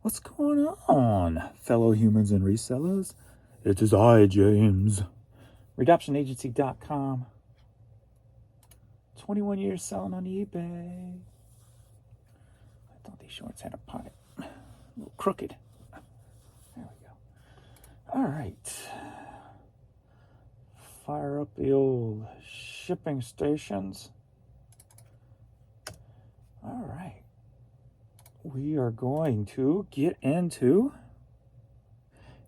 What's going on, fellow humans and resellers? It is I, James. RedemptionAgency.com. 21 years selling on eBay. I thought these shorts had a pocket. A little crooked. There we go. All right. Fire up the old shipping stations. All right. We are going to get into...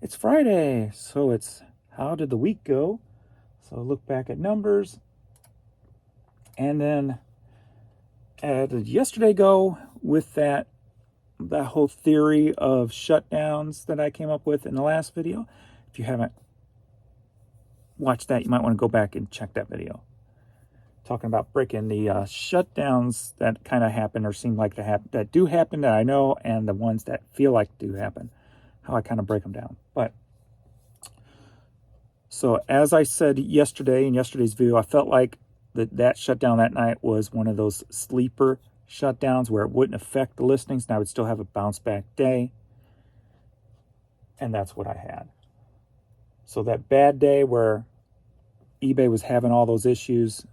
It's Friday, so it's how did the week go? So look back at numbers. And then how did yesterday go with that whole theory of shutdowns that I came up with in the last video? If you haven't watched that, you might want to go back and check that video. Talking about breaking the shutdowns that kind of happen or seem like to happen, that do happen that I know, and the ones that feel like do happen. How I kind of break them down. But so as I said yesterday in yesterday's video, I felt like that shutdown that night was one of those sleeper shutdowns where it wouldn't affect the listings and I would still have a bounce back day. And that's what I had. So that bad day where eBay was having all those issues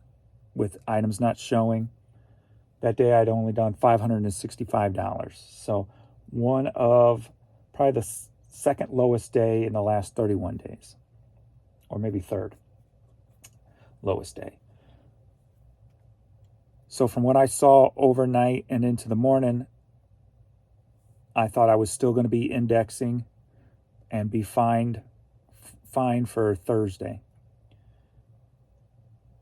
with items not showing, that day I'd only done $565. So one of probably the second lowest day in the last 31 days. Or maybe third lowest day. So from what I saw overnight and into the morning, I thought I was still going to be indexing and be fine for Thursday.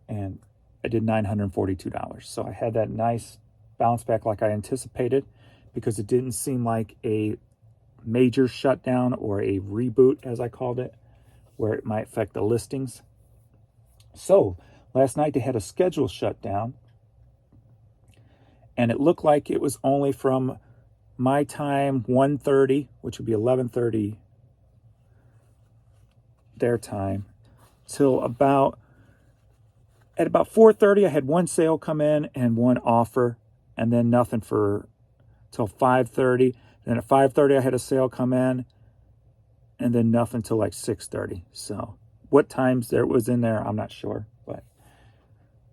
And I did $942. So I had that nice bounce back like I anticipated because it didn't seem like a major shutdown or a reboot, as I called it, where it might affect the listings. So last night they had a schedule shutdown, and it looked like it was only from my time, 1:30, which would be 11:30 their time, till about 4:30. I had one sale come in and one offer, and then nothing till 5:30. Then at 5:30 I had a sale come in, and then nothing till like 6:30. So what times there was in there, I'm not sure, but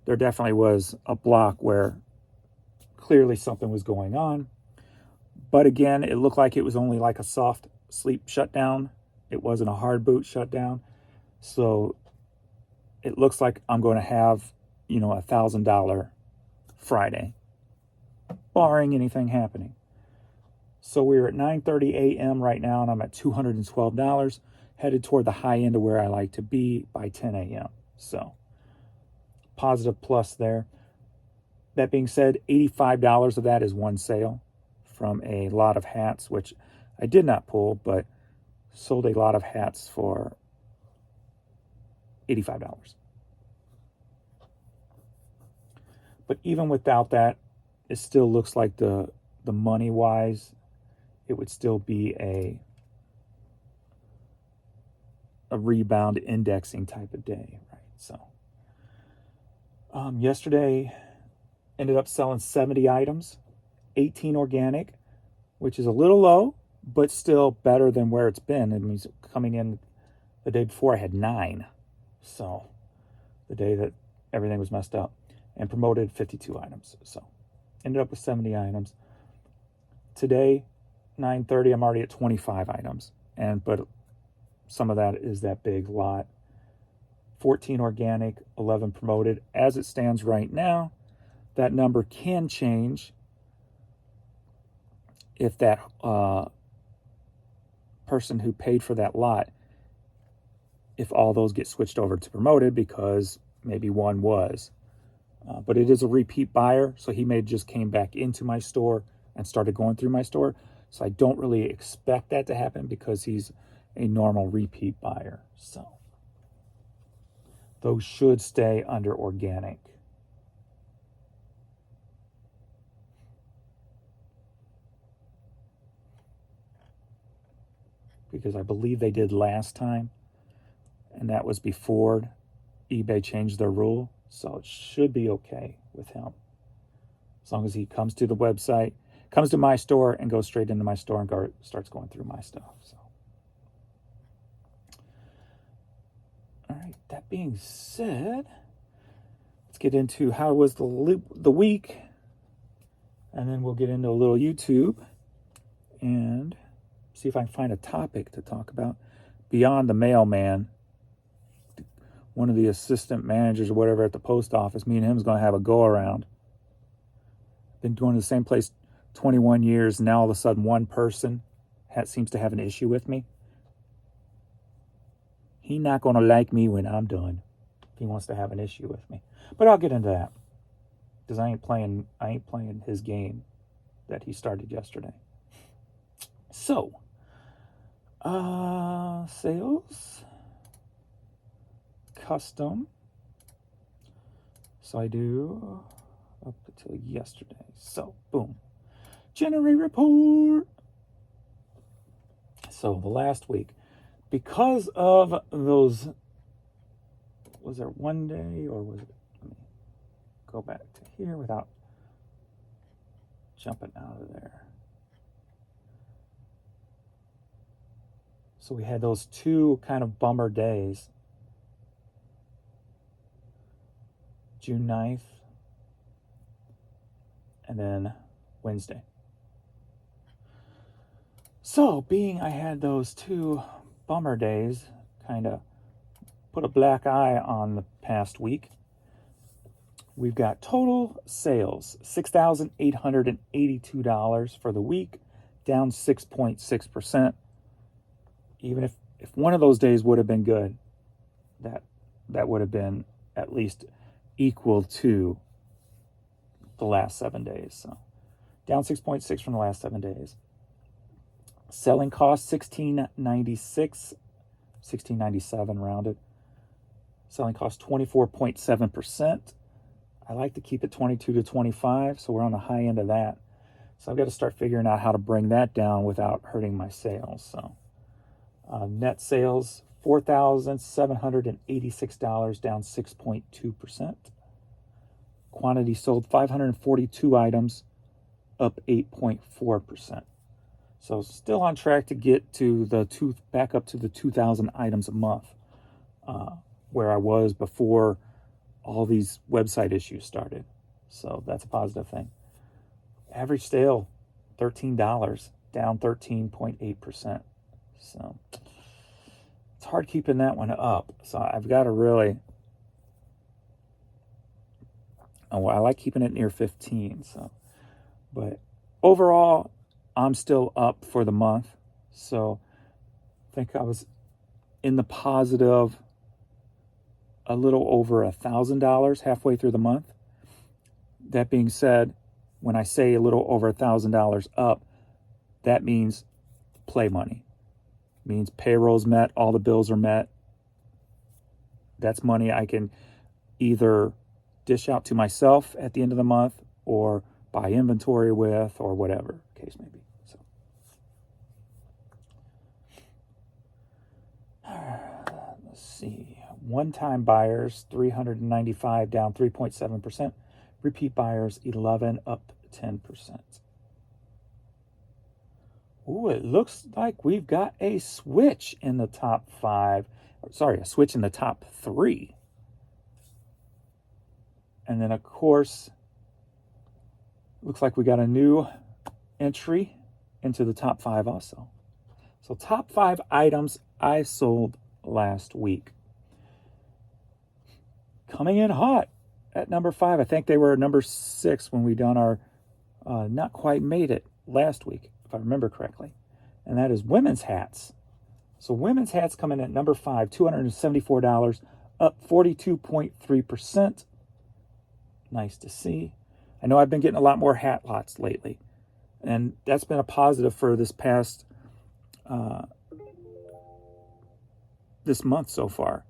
there definitely was a block where clearly something was going on. But again, it looked like it was only like a soft sleep shutdown. It wasn't a hard boot shutdown. So it looks like I'm going to have, $1,000 Friday, barring anything happening. So we're at 9:30 a.m. right now, and I'm at $212, headed toward the high end of where I like to be by 10 a.m. So positive plus there. That being said, $85 of that is one sale from a lot of hats, which I did not pull, but sold a lot of hats for $85. But even without that, it still looks like the money-wise, it would still be a rebound indexing type of day, right? So yesterday ended up selling 70 items, 18 organic, which is a little low, but still better than where it's been. It means coming in the day before I had 9. So the day that everything was messed up, and promoted 52 items. So ended up with 70 items. Today, 9:30, I'm already at 25 items. But some of that is that big lot. 14 organic, 11 promoted. As it stands right now, that number can change if that person who paid for that lot, if all those get switched over to promoted, because maybe one was. But it is a repeat buyer, so he may have just came back into my store and started going through my store. So I don't really expect that to happen because he's a normal repeat buyer. So those should stay under organic. Because I believe they did last time, and that was before eBay changed their rule. So it should be okay with him, as long as he comes to the website. comes to my store and goes straight into my store and starts going through my stuff. So, all right. That being said, let's get into how was the week, and then we'll get into a little YouTube and see if I can find a topic to talk about beyond the mailman. One of the assistant managers or whatever at the post office, me and him is going to have a go around. Been doing the same place 21 years. Now all of a sudden one person seems to have an issue with me. He not going to like me when I'm done if he wants to have an issue with me. But I'll get into that because I ain't playing his game that he started yesterday. So, sales, custom. So I do up until yesterday. So, boom. Generate report. So the last week, because of those, was there one day or was it, let me go back to here without jumping out of there. So we had those two kind of bummer days. June 9th and then Wednesday. So being I had those two bummer days, kind of put a black eye on the past week. We've got total sales, $6,882 for the week, down 6.6%. Even if one of those days would have been good, that would have been at least equal to the last 7 days. So down 6.6 from the last 7 days. Selling cost $16.97 rounded. Selling cost 24.7%. I like to keep it 22 to 25, so we're on the high end of that. So I've got to start figuring out how to bring that down without hurting my sales. So net sales, $4,786, down 6.2%. Quantity sold, 542 items, up 8.4%. So still on track to get to back up to the 2,000 items a month, where I was before all these website issues started. So that's a positive thing. Average sale, $13, down 13.8%. So it's hard keeping that one up. So I've got to really, I like keeping it near 15. So, but overall, I'm still up for the month. So I think I was in the positive a little over $1,000 halfway through the month. That being said, when I say a little over $1,000 up, that means play money. It means payroll's met, all the bills are met. That's money I can either dish out to myself at the end of the month or buy inventory with or whatever the case may be. So, let's see. One-time buyers, 395, down 3.7%. Repeat buyers, 11, up 10%. Ooh, it looks like we've got a switch in the top 5. Sorry, a switch in the top 3. And then, of course, looks like we got a new entry into the top 5 also. So top 5 items I sold last week. Coming in hot at number 5. I think they were number 6 when we done our not quite made it last week, if I remember correctly. And that is women's hats. So women's hats coming in at number 5, $274, up 42.3%. Nice to see. I know I've been getting a lot more hat lots lately, and that's been a positive for this past this month so far.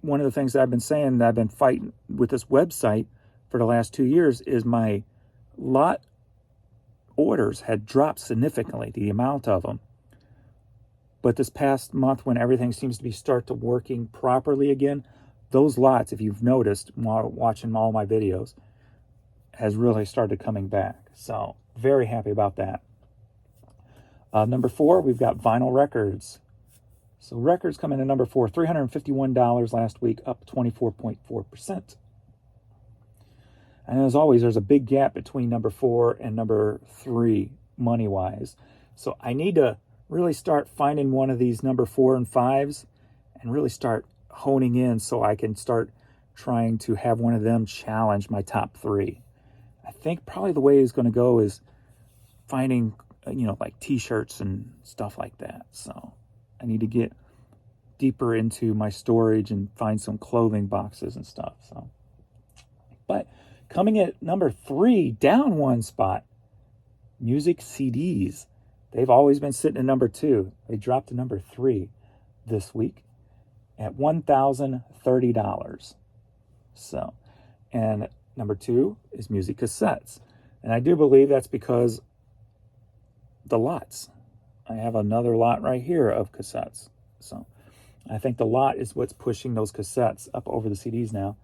One of the things that I've been saying that I've been fighting with this website for the last 2 years is my lot orders had dropped significantly, the amount of them. But this past month, when everything seems to be start to working properly again, those lots, if you've noticed while watching all my videos, has really started coming back. So very happy about that. Number 4, we've got vinyl records. So records come in at number 4, $351 last week, up 24.4%. And as always, there's a big gap between number 4 and number 3 money-wise. So I need to really start finding one of these number 4 and 5s and really start honing in so I can start trying to have one of them challenge my top 3. I think probably the way it's going to go is finding, like t-shirts and stuff like that. So I need to get deeper into my storage and find some clothing boxes and stuff. So, but coming at number 3, down one spot, music CDs. They've always been sitting at number 2. They dropped to number 3 this week at $1,030. So, and number 2 is music cassettes. And I do believe that's because the lots. I have another lot right here of cassettes. So I think the lot is what's pushing those cassettes up over the CDs now.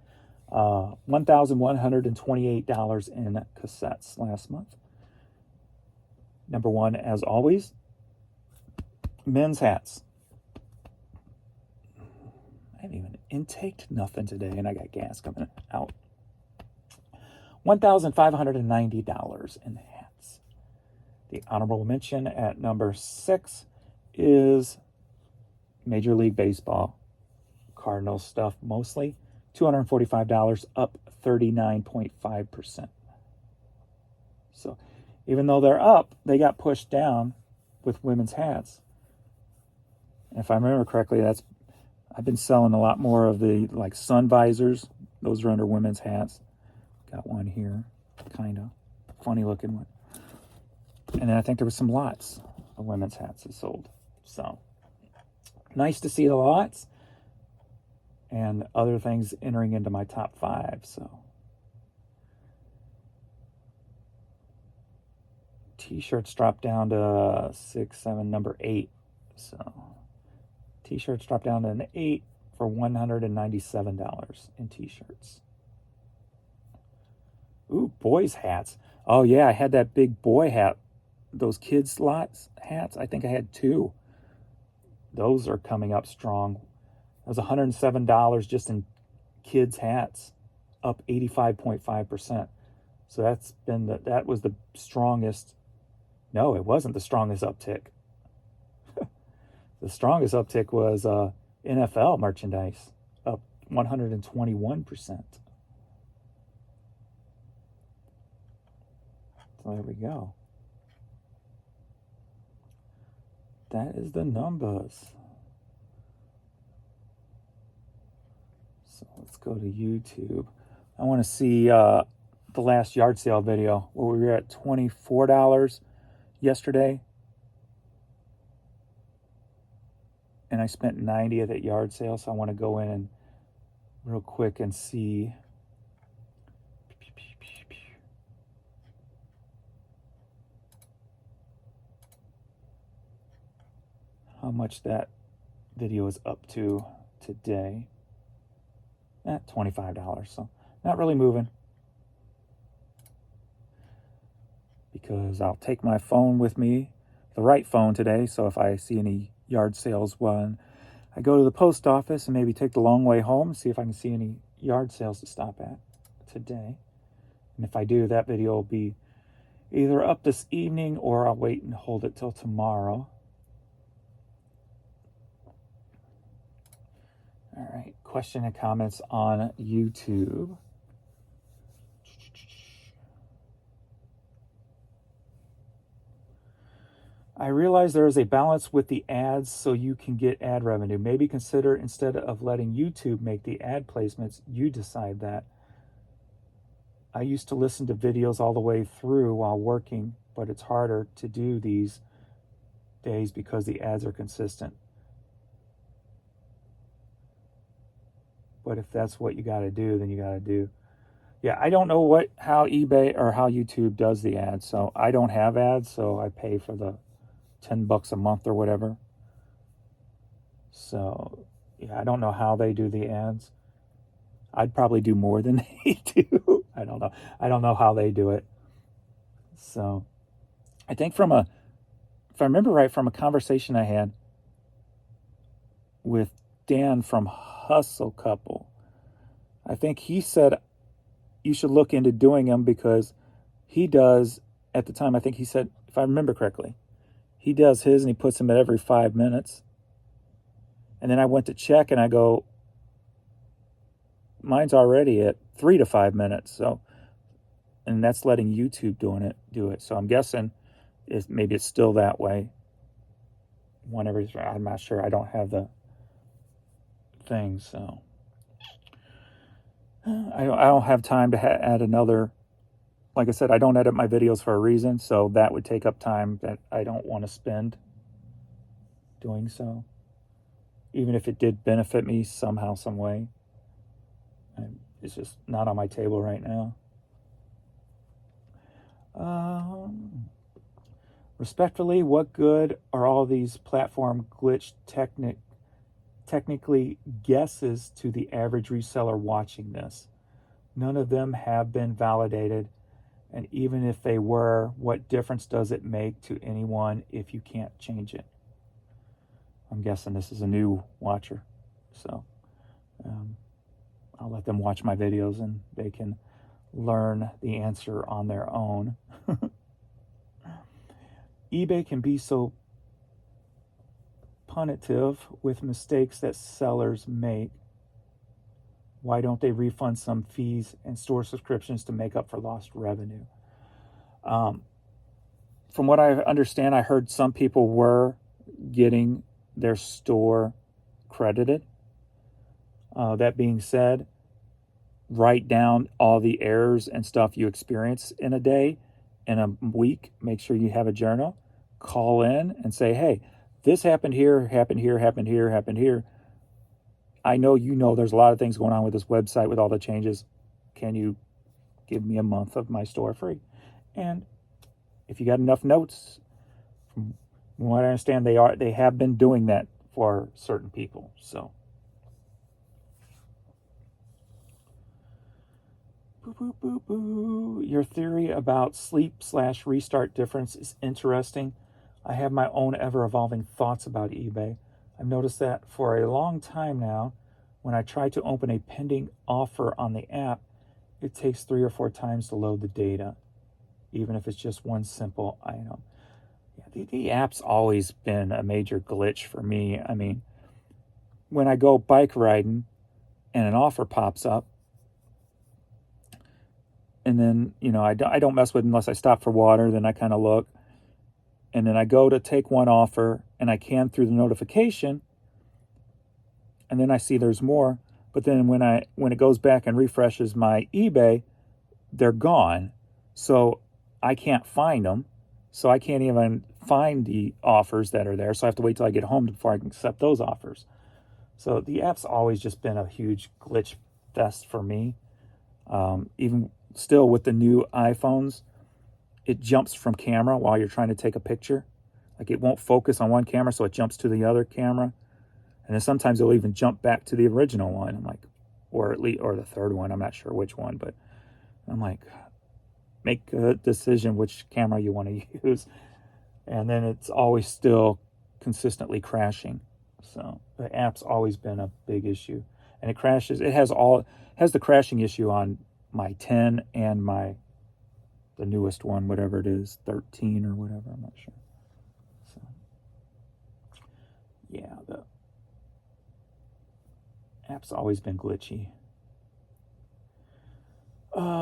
$1,128 in cassettes last month. Number 1, as always, men's hats. I haven't even intaked nothing today, and I got gas coming out. $1,590 in hats. The honorable mention at number 6 is Major League Baseball. Cardinals stuff mostly. $245, up 39.5%. So even though they're up, they got pushed down with women's hats. And if I remember correctly, I've been selling a lot more of the like sun visors. Those are under women's hats. Got one here, kind of funny looking one. And then I think there was some lots of women's hats that sold. So nice to see the lots and other things entering into my top 5. So t-shirts dropped down to 6, 7, number 8. So t-shirts dropped down to an 8 for $197 in t-shirts. Ooh, boys' hats. Oh yeah, I had that big boy hat. Those kids' lots hats. I think I had 2. Those are coming up strong. It was $107 just in kids' hats, up 85.5%. So that was the strongest. No, it wasn't the strongest uptick. The strongest uptick was NFL merchandise, up 121%. So there we go. That is the numbers. So let's go to YouTube. I want to see the last yard sale video where we were at $24 yesterday. And I spent $90 at that yard sale. So I want to go in and real quick and see. How much that video is up to today. At $25, so not really moving. Because I'll take my phone with me, the right phone today, so if I see any yard sales when I go to the post office and maybe take the long way home, see if I can see any yard sales to stop at today. And if I do, that video will be either up this evening or I'll wait and hold it till tomorrow. All right, question and comments on YouTube. I realize there is a balance with the ads so you can get ad revenue. Maybe consider instead of letting YouTube make the ad placements, you decide that. I used to listen to videos all the way through while working, but it's harder to do these days because the ads are consistent. But if that's what you got to do, then you got to do. Yeah, I don't know how eBay or how YouTube does the ads. So I don't have ads, so I pay for the $10 a month or whatever. So yeah, I don't know how they do the ads. I'd probably do more than they do. I don't know. I don't know how they do it. So I think if I remember right, from a conversation I had with Dan from Hustle Couple, I think he said you should look into doing them because he does, at the time, I think he said, if I remember correctly, he does his and he puts them at every 5 minutes. And then I went to check and I go, mine's already at 3 to 5 minutes. So, and that's letting YouTube do it. So I'm guessing maybe it's still that way. Whenever, I'm not sure. I don't have the thing, so I don't have time to add another. Like I said, I don't edit my videos for a reason, so that would take up time that I don't want to spend doing so. Even if it did benefit me somehow, some way, it's just not on my table right now. Respectfully, what good are all these platform glitch technically guesses to the average reseller watching this? None of them have been validated, and even if they were, what difference does it make to anyone if you can't change it? I'm guessing this is a new watcher, so I'll let them watch my videos and they can learn the answer on their own. eBay can be so punitive with mistakes that sellers make. Why don't they refund some fees and store subscriptions to make up for lost revenue? From what I understand, I heard some people were getting their store credited. That being said, write down all the errors and stuff you experience in a day, in a week. Make sure you have a journal. Call in and say, hey, this happened here, happened here, happened here, happened here. I know there's a lot of things going on with this website with all the changes. Can you give me a month of my store free? And if you got enough notes, from what I understand, they have been doing that for certain people. So boo, boo, boo, boo. Your theory about sleep/restart difference is interesting. I have my own ever-evolving thoughts about eBay. I've noticed that for a long time now, when I try to open a pending offer on the app, it takes 3 or 4 times to load the data, even if it's just one simple item. Yeah, the app's always been a major glitch for me. I mean, when I go bike riding and an offer pops up, and then, I don't mess with it unless I stop for water, then I kind of look. And then I go to take one offer and I can through the notification, and then I see there's more. But then when it goes back and refreshes my eBay, they're gone. So I can't find them. So I can't even find the offers that are there. So I have to wait till I get home before I can accept those offers. So the app's always just been a huge glitch fest for me. Even still with the new iPhones, it jumps from camera while you're trying to take a picture. Like it won't focus on one camera, so it jumps to the other camera. And then sometimes it'll even jump back to the original one. I'm like, or the third one, I'm not sure which one, but I'm like, make a decision which camera you want to use. And then it's always still consistently crashing. So the app's always been a big issue. And it crashes. It has the crashing issue on my 10 and the newest one, whatever it is, 13 or whatever, I'm not sure. So yeah, the app's always been glitchy.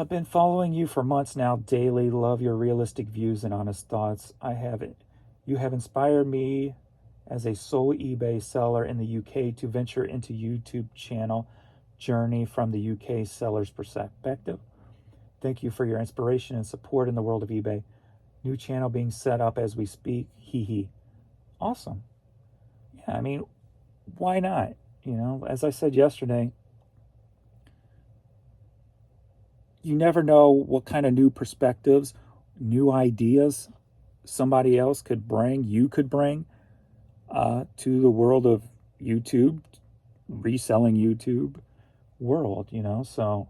Been following you for months now daily. Love your realistic views and honest thoughts. You have inspired me as a sole eBay seller in the UK to venture into YouTube channel journey from the UK seller's perspective. Thank you for your inspiration and support in the world of eBay. New channel being set up as we speak. Hee hee. Awesome. Yeah, I mean, why not? As I said yesterday, you never know what kind of new perspectives, new ideas somebody else you could bring to the world of YouTube, reselling YouTube world, So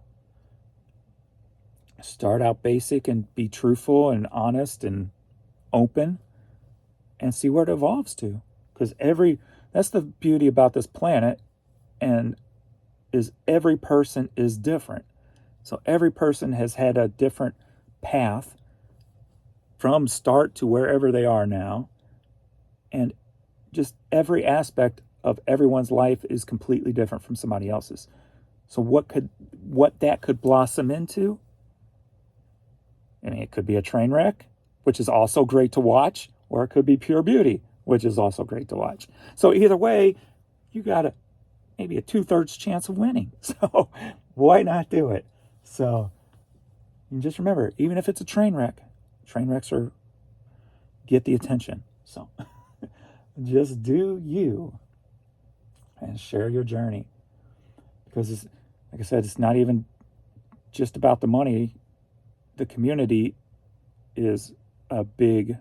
Start out basic and be truthful and honest and open and see where it evolves to. Because that's the beauty about this planet, and is every person is different. So every person has had a different path from start to wherever they are now. And just every aspect of everyone's life is completely different from somebody else's. So what that could blossom into, I mean, it could be a train wreck, which is also great to watch, or it could be pure beauty, which is also great to watch. So either way, you got maybe a 2/3 chance of winning. So why not do it? So and just remember, even if it's a train wrecks get the attention. So just do you and share your journey. Because like I said, it's not even just about the money. The community is a big,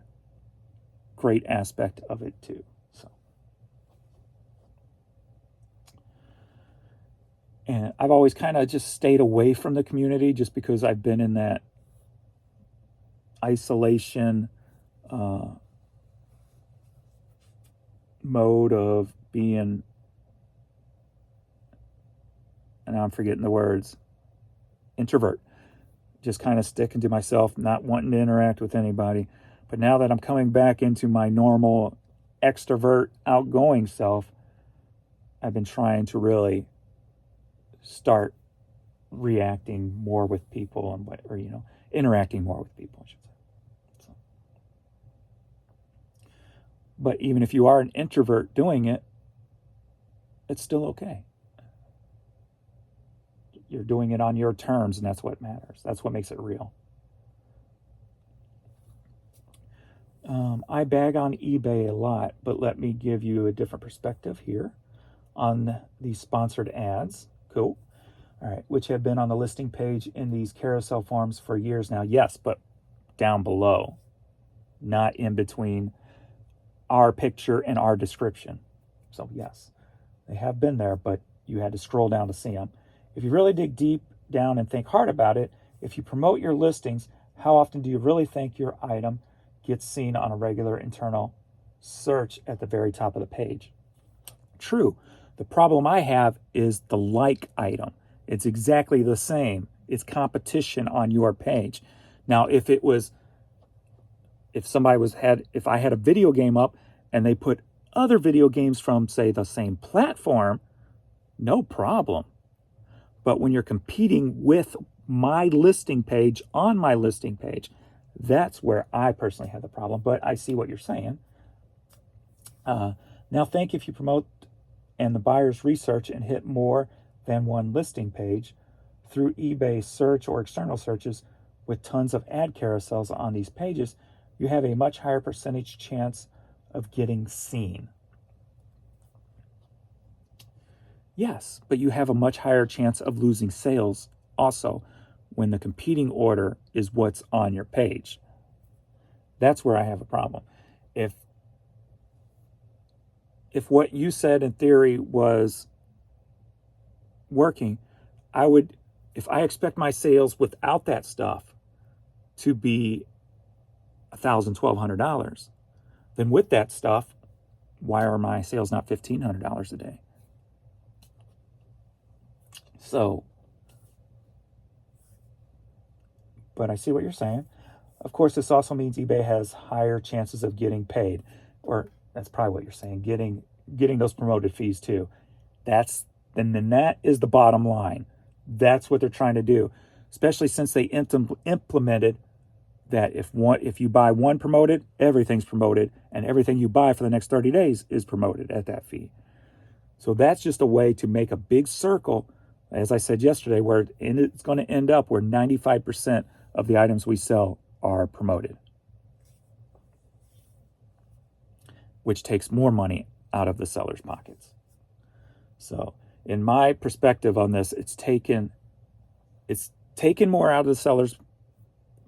great aspect of it too. So, and I've always kind of just stayed away from the community just because I've been in that isolation mode of being, and I'm forgetting the words, introvert. Just kind of sticking to myself, not wanting to interact with anybody. But now that I'm coming back into my normal extrovert, outgoing self, I've been trying to really start reacting more with people and interacting more with people, I should say. So. But even if you are an introvert doing it, it's still okay. You're doing it on your terms, and that's what matters. That's what makes it real. I bag on eBay a lot, but let me give you a different perspective here on these sponsored ads. Cool. All right, which have been on the listing page in these carousel forms for years now. Yes, but down below, not in between our picture and our description. So yes, they have been there, but you had to scroll down to see them. If you really dig deep down and think hard about it, if you promote your listings, how often do you really think your item gets seen on a regular internal search at the very top of the page? True. The problem I have is the like item. It's exactly the same. It's competition on your page. Now, if I had a video game up and they put other video games from, say, the same platform, no problem. But when you're competing with my listing page on my listing page, that's where I personally have the problem. But I see what you're saying. Now think if you promote and the buyers research and hit more than one listing page through eBay search or external searches with tons of ad carousels on these pages, you have a much higher percentage chance of getting seen. Yes, but you have a much higher chance of losing sales also when the competing order is what's on your page. That's where I have a problem. If what you said in theory was working, if I expect my sales without that stuff to be $1,000, $1,200, then with that stuff, why are my sales not $1,500 a day? So, but I see what you're saying. Of course, this also means eBay has higher chances of getting paid, or that's probably what you're saying, getting those promoted fees too. That is the bottom line. That's what they're trying to do, especially since they implemented that if you buy one promoted, everything's promoted, and everything you buy for the next 30 days is promoted at that fee. So that's just a way to make a big circle, as I said yesterday, where it's going to end up where 95% of the items we sell are promoted, which takes more money out of the seller's pockets. So in my perspective on this, it's taken more out of the seller's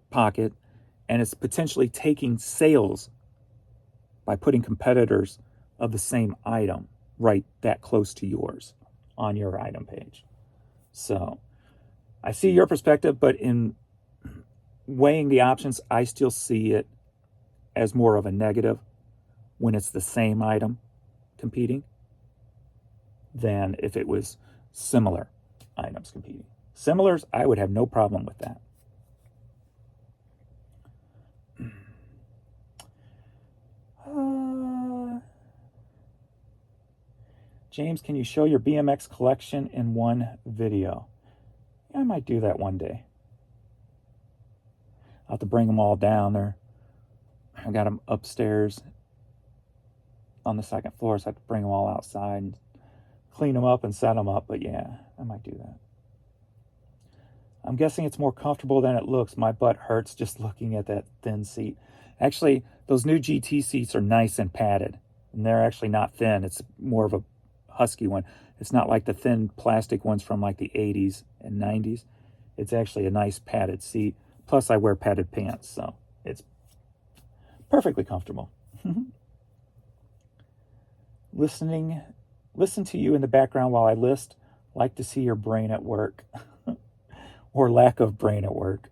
pocket, and it's potentially taking sales by putting competitors of the same item right that close to yours on your item page. So I see your perspective, but in weighing the options, I still see it as more of a negative when it's the same item competing than if it was similar items competing. Similars, I would have no problem with that. James, can you show your BMX collection in one video? Yeah, I might do that one day. I'll have to bring them all down there. I got them upstairs on the second floor, so I have to bring them all outside and clean them up and set them up. But yeah, I might do that. I'm guessing it's more comfortable than it looks. My butt hurts just looking at that thin seat. Actually, those new GT seats are nice and padded, and they're actually not thin. It's more of a husky one. It's not like the thin plastic ones from like the 80s and 90s. It's actually a nice padded seat. Plus, I wear padded pants, so it's perfectly comfortable. Listen to you in the background while I list. Like to see your brain at work. Or lack of brain at work.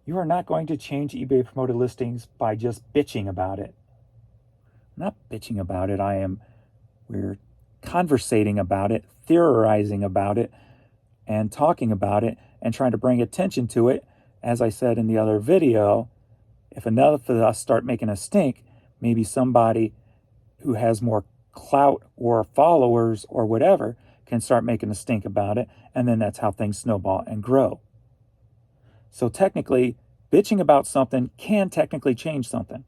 You are not going to change eBay promoted listings by just bitching about it. I'm not bitching about it. We're conversating about it, theorizing about it, and talking about it, and trying to bring attention to it. As I said in the other video, if enough of us start making a stink, maybe somebody who has more clout or followers or whatever can start making a stink about it, and then that's how things snowball and grow. So technically, bitching about something can technically change something.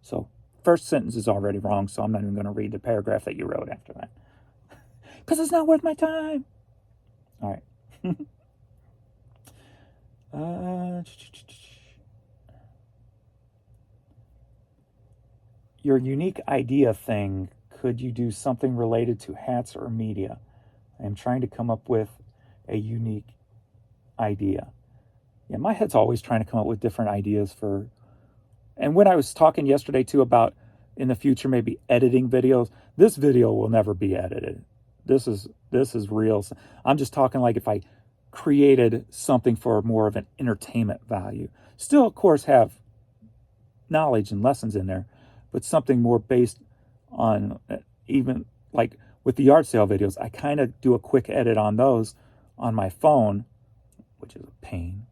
So first sentence is already wrong, so I'm not even going to read the paragraph that you wrote after that. Because it's not worth my time. All right. Your unique idea thing, could you do something related to hats or media? I am trying to come up with a unique idea. Yeah, my head's always trying to come up with different ideas for... And when I was talking yesterday, too, about in the future maybe editing videos, this video will never be edited. This is real. I'm just talking like if I created something for more of an entertainment value. Still, of course, have knowledge and lessons in there, but something more based on, even like with the yard sale videos, I kind of do a quick edit on those on my phone, which is a pain.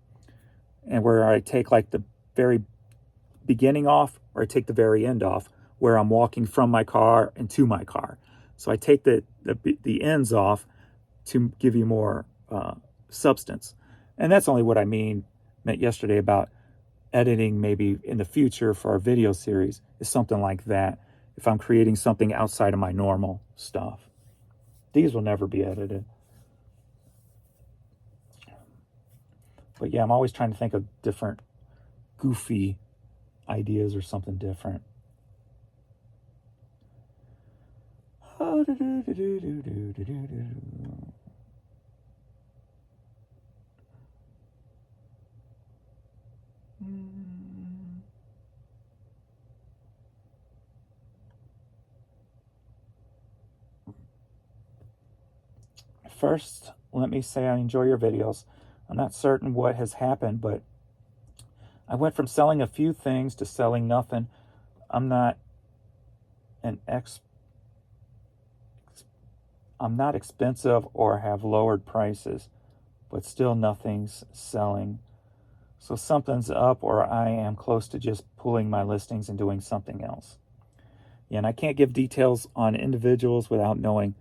And where I take like the very beginning off, or I take the very end off, where I'm walking from my car and to my car. So I take the ends off to give you more substance. And that's only what I meant yesterday about editing maybe in the future for our video series, is something like that. If I'm creating something outside of my normal stuff, these will never be edited. But yeah, I'm always trying to think of different goofy ideas or something different. First, let me say I enjoy your videos. I'm not certain what has happened, but I went from selling a few things to selling nothing. I'm not expensive or have lowered prices, but still nothing's selling. So something's up, or I am close to just pulling my listings and doing something else. Yeah, and I can't give details on individuals without knowing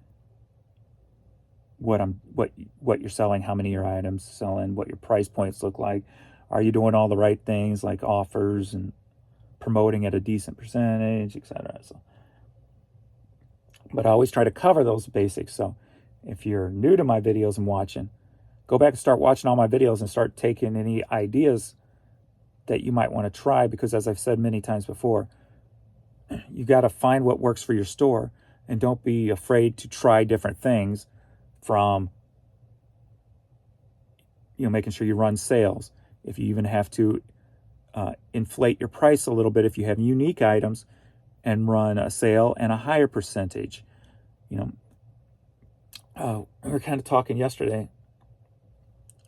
what you're selling, how many of your items selling, what your price points look like. Are you doing all the right things like offers and promoting at a decent percentage, etc. So, but I always try to cover those basics. So if you're new to my videos and watching, go back and start watching all my videos and start taking any ideas that you might want to try, because as I've said many times before, you got to find what works for your store, and don't be afraid to try different things, from making sure you run sales. If you even have to inflate your price a little bit if you have unique items, and run a sale and a higher percentage. we were kind of talking yesterday,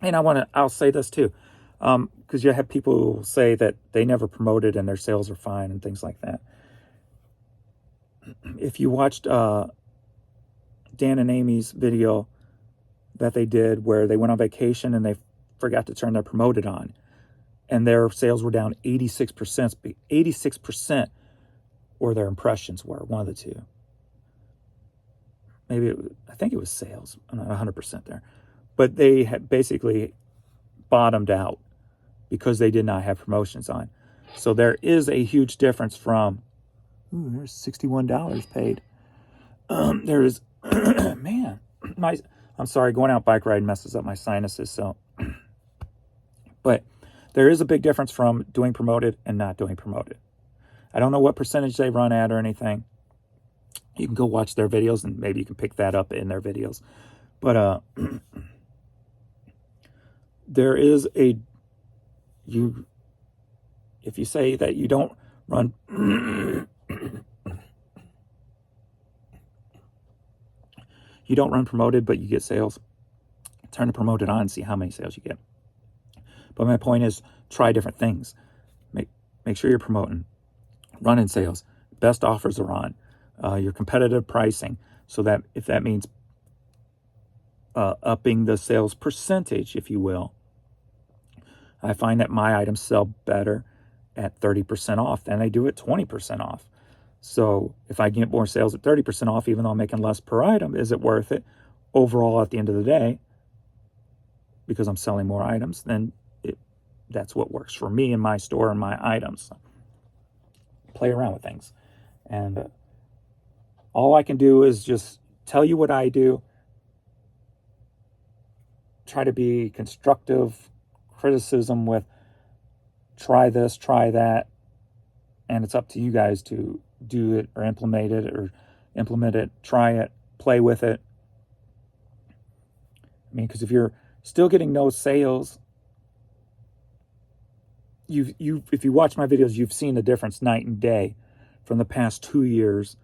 and I'll say this too, because you have people who say that they never promoted and their sales are fine and things like that. If you watched Dan and Amy's video that they did where they went on vacation and they forgot to turn their promoted on, and their sales were down 86%, 86%, or their impressions were, one of the two. I think it was sales. I'm not 100% there. But they had basically bottomed out because they did not have promotions on. So there is a huge difference from, there's $61 paid. There's, man, I'm sorry, going out bike riding messes up my sinuses. So, but there is a big difference from doing promoted and not doing promoted. I don't know what percentage they run at or anything. You can go watch their videos and maybe you can pick that up in their videos. But there is if you say that you don't run you don't run promoted but you get sales, turn the promoted on and see how many sales you get. But my point is, try different things. Make sure you're promoting, running sales, best offers are on, your competitive pricing, so that if that means upping the sales percentage, if you will. I find that my items sell better at 30% off than they do at 20% off. So if I get more sales at 30% off, even though I'm making less per item, is it worth it? Overall, at the end of the day, because I'm selling more items, then that's what works for me in my store and my items. So play around with things. And all I can do is just tell you what I do. Try to be constructive criticism with try this, try that. And it's up to you guys to do it or implement it, try it, play with it. I mean, because if you're still getting no sales, if you watch my videos, you've seen the difference night and day from the past 2 years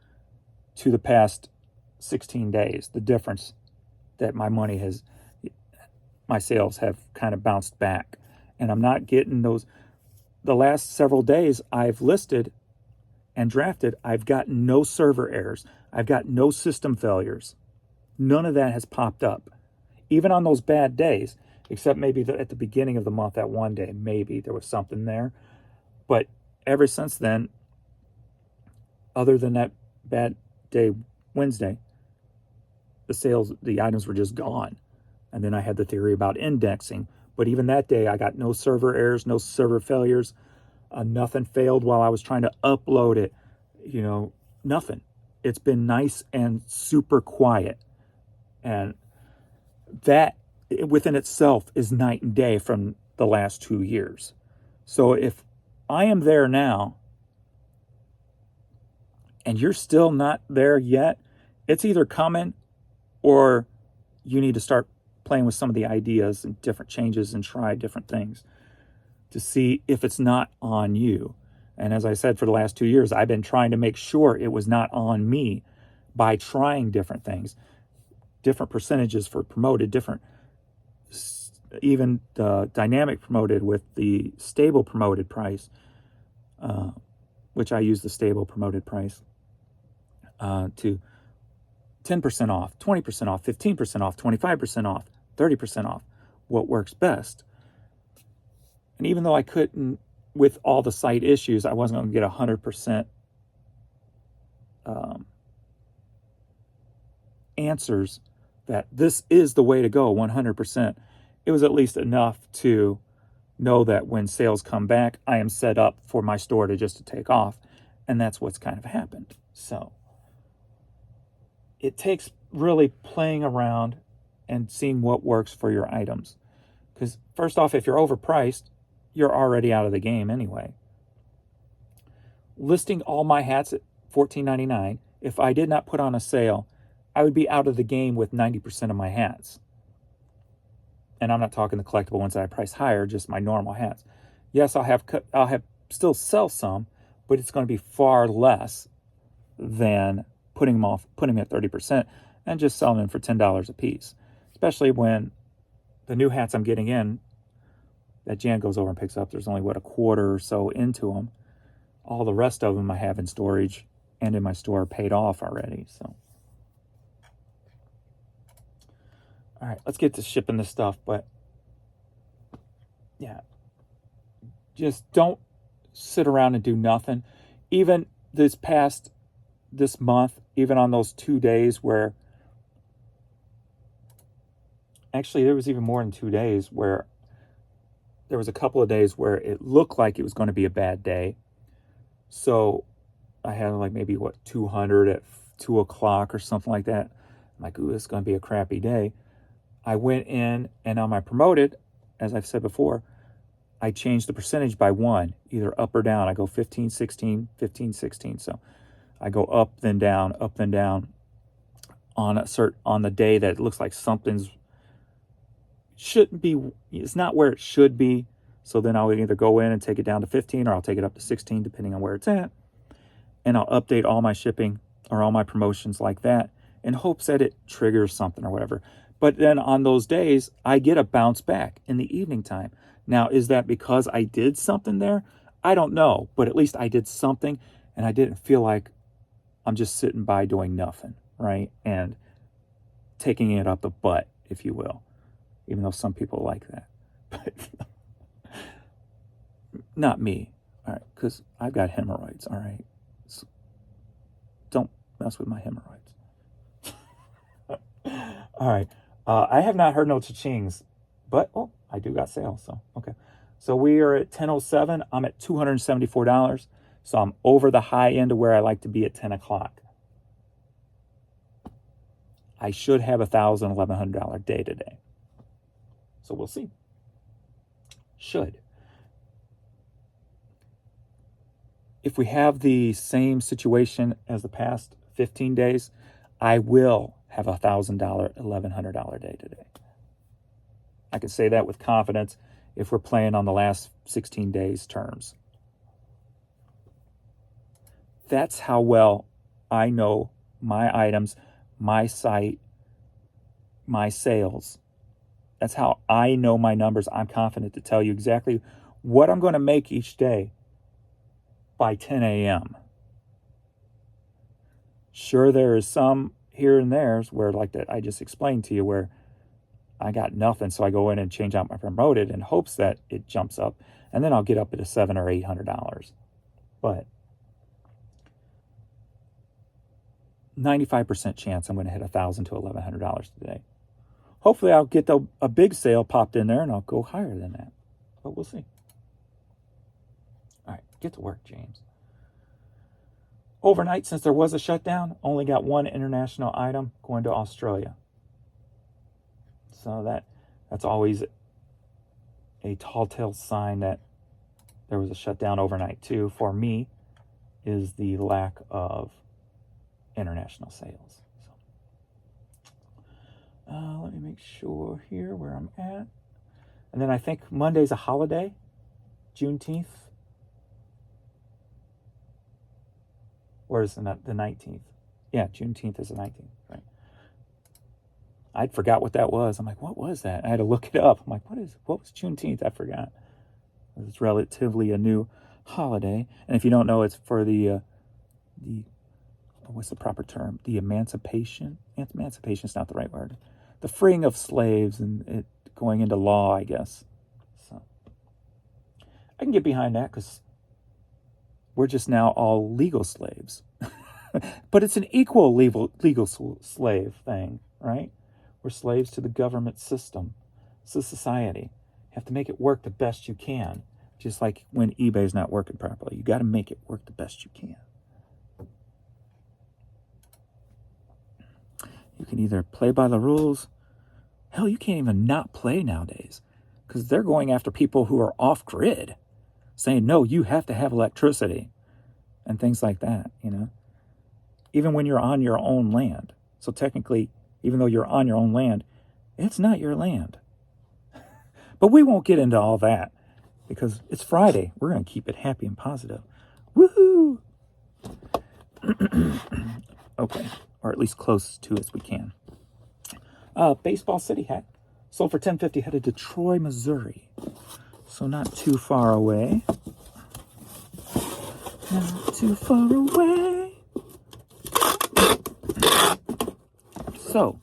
to the past 16 days. The difference that my sales have kind of bounced back. And I'm not getting those. The last several days I've listed and drafted, I've got no server errors. I've got no system failures. None of that has popped up. Even on those bad days, except maybe at the beginning of the month, that one day, maybe there was something there. But ever since then, other than that bad day Wednesday, the items were just gone. And then I had the theory about indexing. But even that day, I got no server errors, no server failures. Nothing failed while I was trying to upload it. Nothing. It's been nice and super quiet. And that within itself is night and day from the last 2 years. So if I am there now and you're still not there yet, it's either coming or you need to start playing with some of the ideas and different changes and try different things to see if it's not on you. And as I said, for the last 2 years, I've been trying to make sure it was not on me by trying different things, different percentages for promoted, different, even the dynamic promoted with the stable promoted price, which I use the stable promoted price to 10% off, 20% off, 15% off, 25% off, 30% off, what works best. And even though I couldn't, with all the site issues, I wasn't going to get 100% answers that this is the way to go 100%. It was at least enough to know that when sales come back, I am set up for my store to take off. And that's what's kind of happened. So it takes really playing around and seeing what works for your items. Because first off, if you're overpriced, you're already out of the game anyway. Listing all my hats at $14.99, if I did not put on a sale, I would be out of the game with 90% of my hats. And I'm not talking the collectible ones that I price higher, just my normal hats. Yes, I'll have still sell some, but it's going to be far less than putting them at 30%. and just selling them for $10 a piece. Especially when the new hats I'm getting in, that Jan goes over and picks up, there's only, a quarter or so into them. All the rest of them I have in storage and in my store paid off already. So, all right, let's get to shipping this stuff. But yeah, just don't sit around and do nothing. Even this month, even on those 2 days where, actually there was even more than 2 days where there was a couple of days where it looked like it was going to be a bad day. So I had like maybe 200 at 2 o'clock or something like that. I'm like, ooh, it's going to be a crappy day. I went in and on my promoted, as I've said before, I changed the percentage by 1, either up or down. I go 15, 16, 15, 16. So I go up, then down on the day that it looks like it's not where it should be. So then I'll either go in and take it down to 15 or I'll take it up to 16, depending on where it's at. And I'll update all my shipping or all my promotions like that in hopes that it triggers something or whatever. But then on those days, I get a bounce back in the evening time. Now, is that because I did something there? I don't know, but at least I did something and I didn't feel like I'm just sitting by doing nothing, right? And taking it up the butt, if you will, even though some people like that. But not me, all right, because I've got hemorrhoids, all right? So don't mess with my hemorrhoids. All right. I have not heard no cha-chings, but, I do got sales, so, okay. So we are at 10:07. I'm at $274. So I'm over the high end of where I like to be at 10 o'clock. I should have $1,000, $1,100 day today. So we'll see. Should. If we have the same situation as the past 15 days, I will have $1,000, $1,100 day today. I can say that with confidence if we're playing on the last 16 days terms. That's how well I know my items, my site, my sales. That's how I know my numbers. I'm confident to tell you exactly what I'm going to make each day by 10 a.m. Sure, there is some here and there's where, like that I just explained to you, where I got nothing, so I go in and change out my promoted in hopes that it jumps up, and then I'll get up at $700 or $800. But 95% chance I'm going to hit $1,000 to $1,100 today. Hopefully, I'll get a big sale popped in there, and I'll go higher than that. But we'll see. All right, get to work, James. Overnight, since there was a shutdown, only got one international item going to Australia. So that's always a tall tale sign that there was a shutdown overnight too. For me, is the lack of international sales. So, let me make sure here where I'm at. And then I think Monday's a holiday, Juneteenth. Or is it the 19th? Yeah, Juneteenth is the 19th, right? I forgot what that was. I'm like, what was that? I had to look it up. I'm like, what was Juneteenth? I forgot. It's relatively a new holiday. And if you don't know, it's for the what's the proper term? The emancipation? Emancipation's not the right word. The freeing of slaves and it going into law, I guess. So I can get behind that because we're just now all legal slaves. But it's an equal legal slave thing, right? We're slaves to the government system. It's a society. You have to make it work the best you can. Just like when eBay's not working properly. You got to make it work the best you can. You can either play by the rules. Hell, you can't even not play nowadays. Because they're going after people who are off-grid. Saying, no, you have to have electricity. And things like that, you know. Even when you're on your own land. So technically, even though you're on your own land, it's not your land. But we won't get into all that because it's Friday. We're going to keep it happy and positive. Woohoo! Okay. or at least close to as we can. Baseball City hat. Sold for $10.50, headed to Troy, Missouri. So not too far away. Not too far away. So,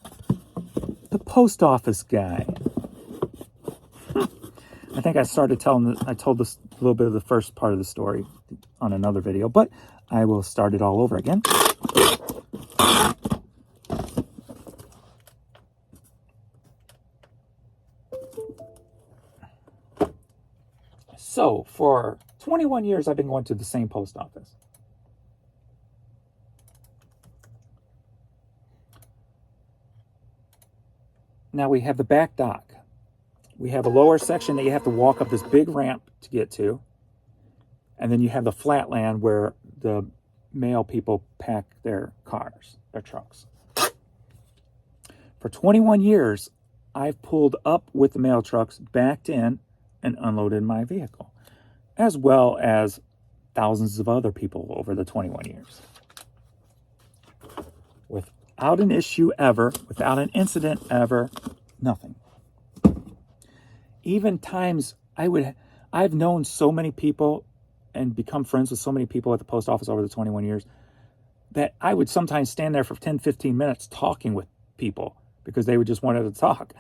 the post office guy. I think I told this a little bit of the first part of the story on another video, but I will start it all over again. So, for 21 years, I've been going to the same post office. Now we have the back dock. We have a lower section that you have to walk up this big ramp to get to. And then you have the flat land where the mail people pack their cars, their trucks. For 21 years, I've pulled up with the mail trucks, backed in, and unloaded my vehicle, as well as thousands of other people over the 21 years. Without an issue ever, without an incident ever, nothing. Even times I've known so many people and become friends with so many people at the post office over the 21 years that I would sometimes stand there for 10, 15 minutes talking with people because they would just wanted to talk.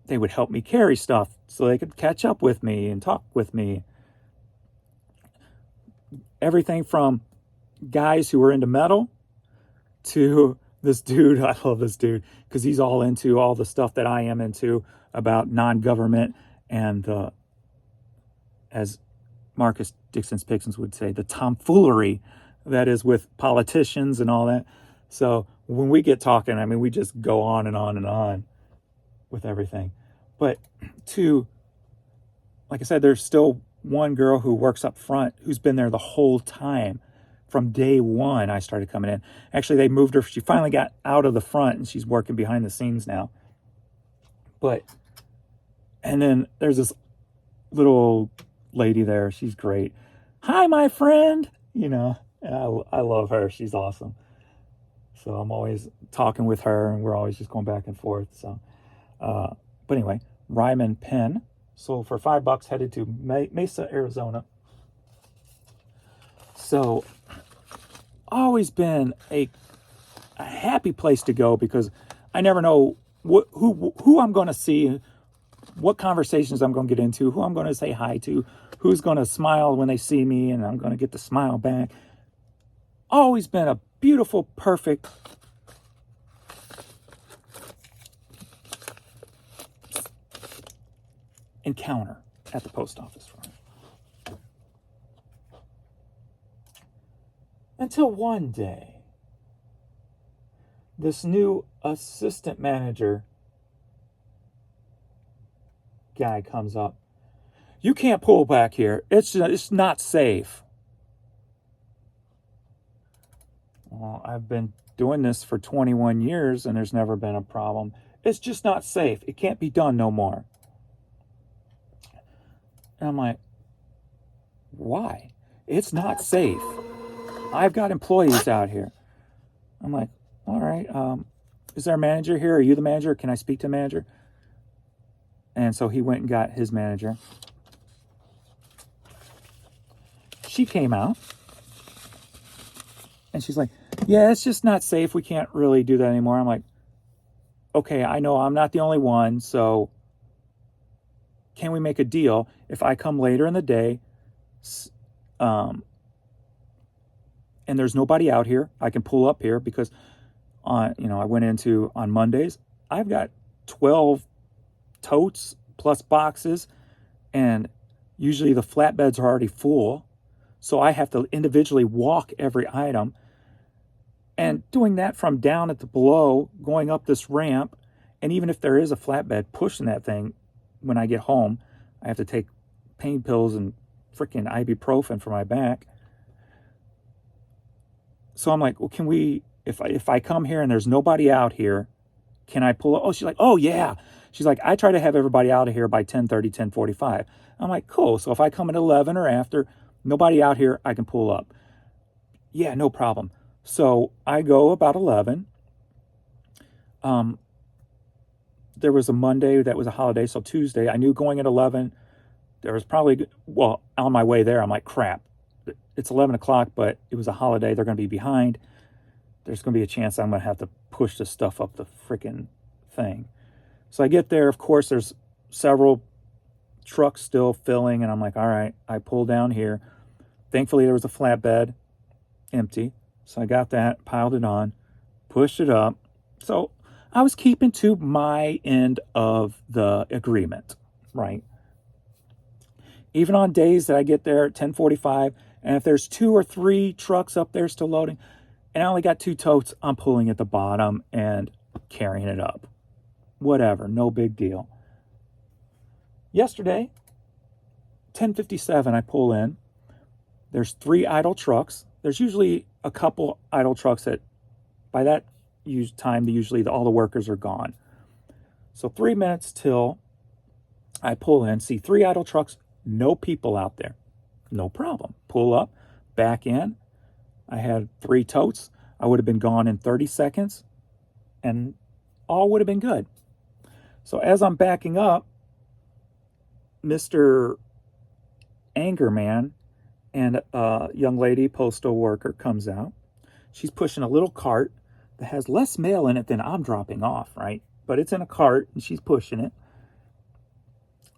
They would help me carry stuff so they could catch up with me and talk with me. Everything from guys who were into metal to this dude. I love this dude because he's all into all the stuff that I am into about non-government and as Marcus Dixon's Pixons would say, the tomfoolery that is with politicians and all that. So when we get talking, I mean, we just go on and on and on with everything. But like I said, there's still one girl who works up front who's been there the whole time. From day one, I started coming in. Actually, they moved her. She finally got out of the front and she's working behind the scenes now. And then there's this little lady there. She's great. Hi, my friend. And I love her. She's awesome. So I'm always talking with her and we're always just going back and forth. So, but anyway, Ryman pen sold for $5, headed to Mesa, Arizona. So, always been a happy place to go because I never know who I'm going to see, what conversations I'm going to get into, who I'm going to say hi to, who's going to smile when they see me, and I'm going to get the smile back. Always been a beautiful, perfect encounter at the post office for me. Until one day, this new assistant manager guy comes up. You can't pull back here. It's not safe. Well, I've been doing this for 21 years and there's never been a problem. It's just not safe. It can't be done no more. And I'm like, why? It's not safe. I've got employees out here. I'm like, all right, is there a manager here? Are you the manager? Can I speak to the manager? And so he went and got his manager. She came out. And she's like, yeah, it's just not safe. We can't really do that anymore. I'm like, okay, I know I'm not the only one. So can we make a deal? If I come later in the day, and there's nobody out here, I can pull up here because I went into on Mondays, I've got 12 totes plus boxes, and usually the flatbeds are already full. So I have to individually walk every item. And doing that from down at the below, going up this ramp, and even if there is a flatbed pushing that thing, when I get home, I have to take pain pills and freaking ibuprofen for my back. So I'm like, well, can we, if I come here and there's nobody out here, can I pull up? Oh, she's like, oh yeah. She's like, I try to have everybody out of here by 10:30, 10:45. I'm like, cool. So if I come at 11 or after, nobody out here, I can pull up. Yeah, no problem. So I go about 11. There was a Monday that was a holiday, so Tuesday, I knew going at 11, there was probably, well, on my way there, I'm like, crap, it's 11 o'clock, but it was a holiday, they're going to be behind. There's going to be a chance I'm going to have to push this stuff up the freaking thing. So I get there, of course, there's several trucks still filling, and I'm like, all right, I pull down here. Thankfully, there was a flatbed empty, so I got that, piled it on, pushed it up. So I was keeping to my end of the agreement, right? Even on days that I get there at 10:45, and if there's 2 or 3 trucks up there still loading, and I only got 2 totes, I'm pulling at the bottom and carrying it up. Whatever, no big deal. Yesterday, 10:57, I pull in. There's 3 idle trucks. There's usually a couple idle trucks that, by that time, usually all the workers are gone. So 3 minutes till I pull in, see 3 idle trucks, no people out there. No problem. Pull up, back in. I had 3 totes. I would have been gone in 30 seconds, and all would have been good. So as I'm backing up, Mr. Angerman and a young lady, postal worker, comes out. She's pushing a little cart that has less mail in it than I'm dropping off, right? But it's in a cart, and she's pushing it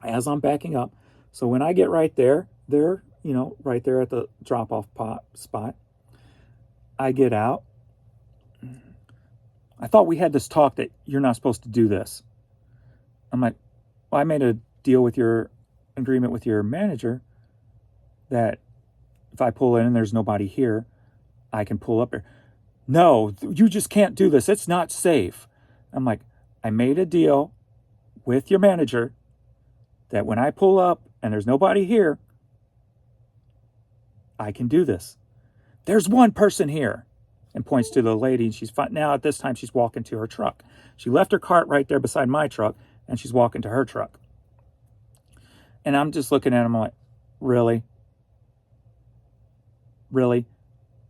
as I'm backing up. So when I get right there, right there at the drop-off spot, I get out. I thought we had this talk that you're not supposed to do this. I'm like, well, I made a deal with your agreement with your manager that if I pull in and there's nobody here, I can pull up here. No, you just can't do this. It's not safe. I'm like, I made a deal with your manager that when I pull up and there's nobody here, I can do this. There's one person here, and points to the lady. And she's fine. Now at this time, she's walking to her truck. She left her cart right there beside my truck, and she's walking to her truck. And I'm just looking at him like, really? Really?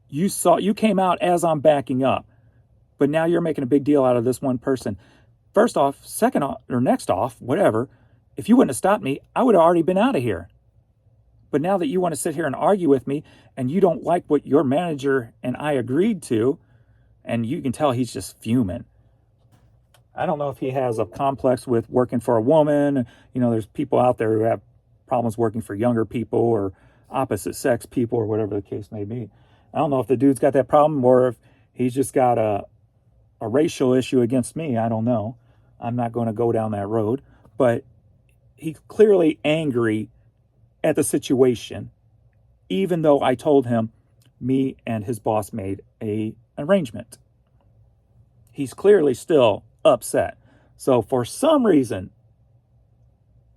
You came out as I'm backing up, but now you're making a big deal out of this one person. First off, second off, or next off, whatever, if you wouldn't have stopped me, I would have already been out of here. But now that you want to sit here and argue with me, and you don't like what your manager and I agreed to, and you can tell he's just fuming. I don't know if he has a complex with working for a woman. There's people out there who have problems working for younger people or opposite sex people or whatever the case may be. I don't know if the dude's got that problem or if he's just got a racial issue against me. I don't know. I'm not going to go down that road. But he's clearly angry at the situation, even though I told him me and his boss made an arrangement. He's clearly still upset. So for some reason,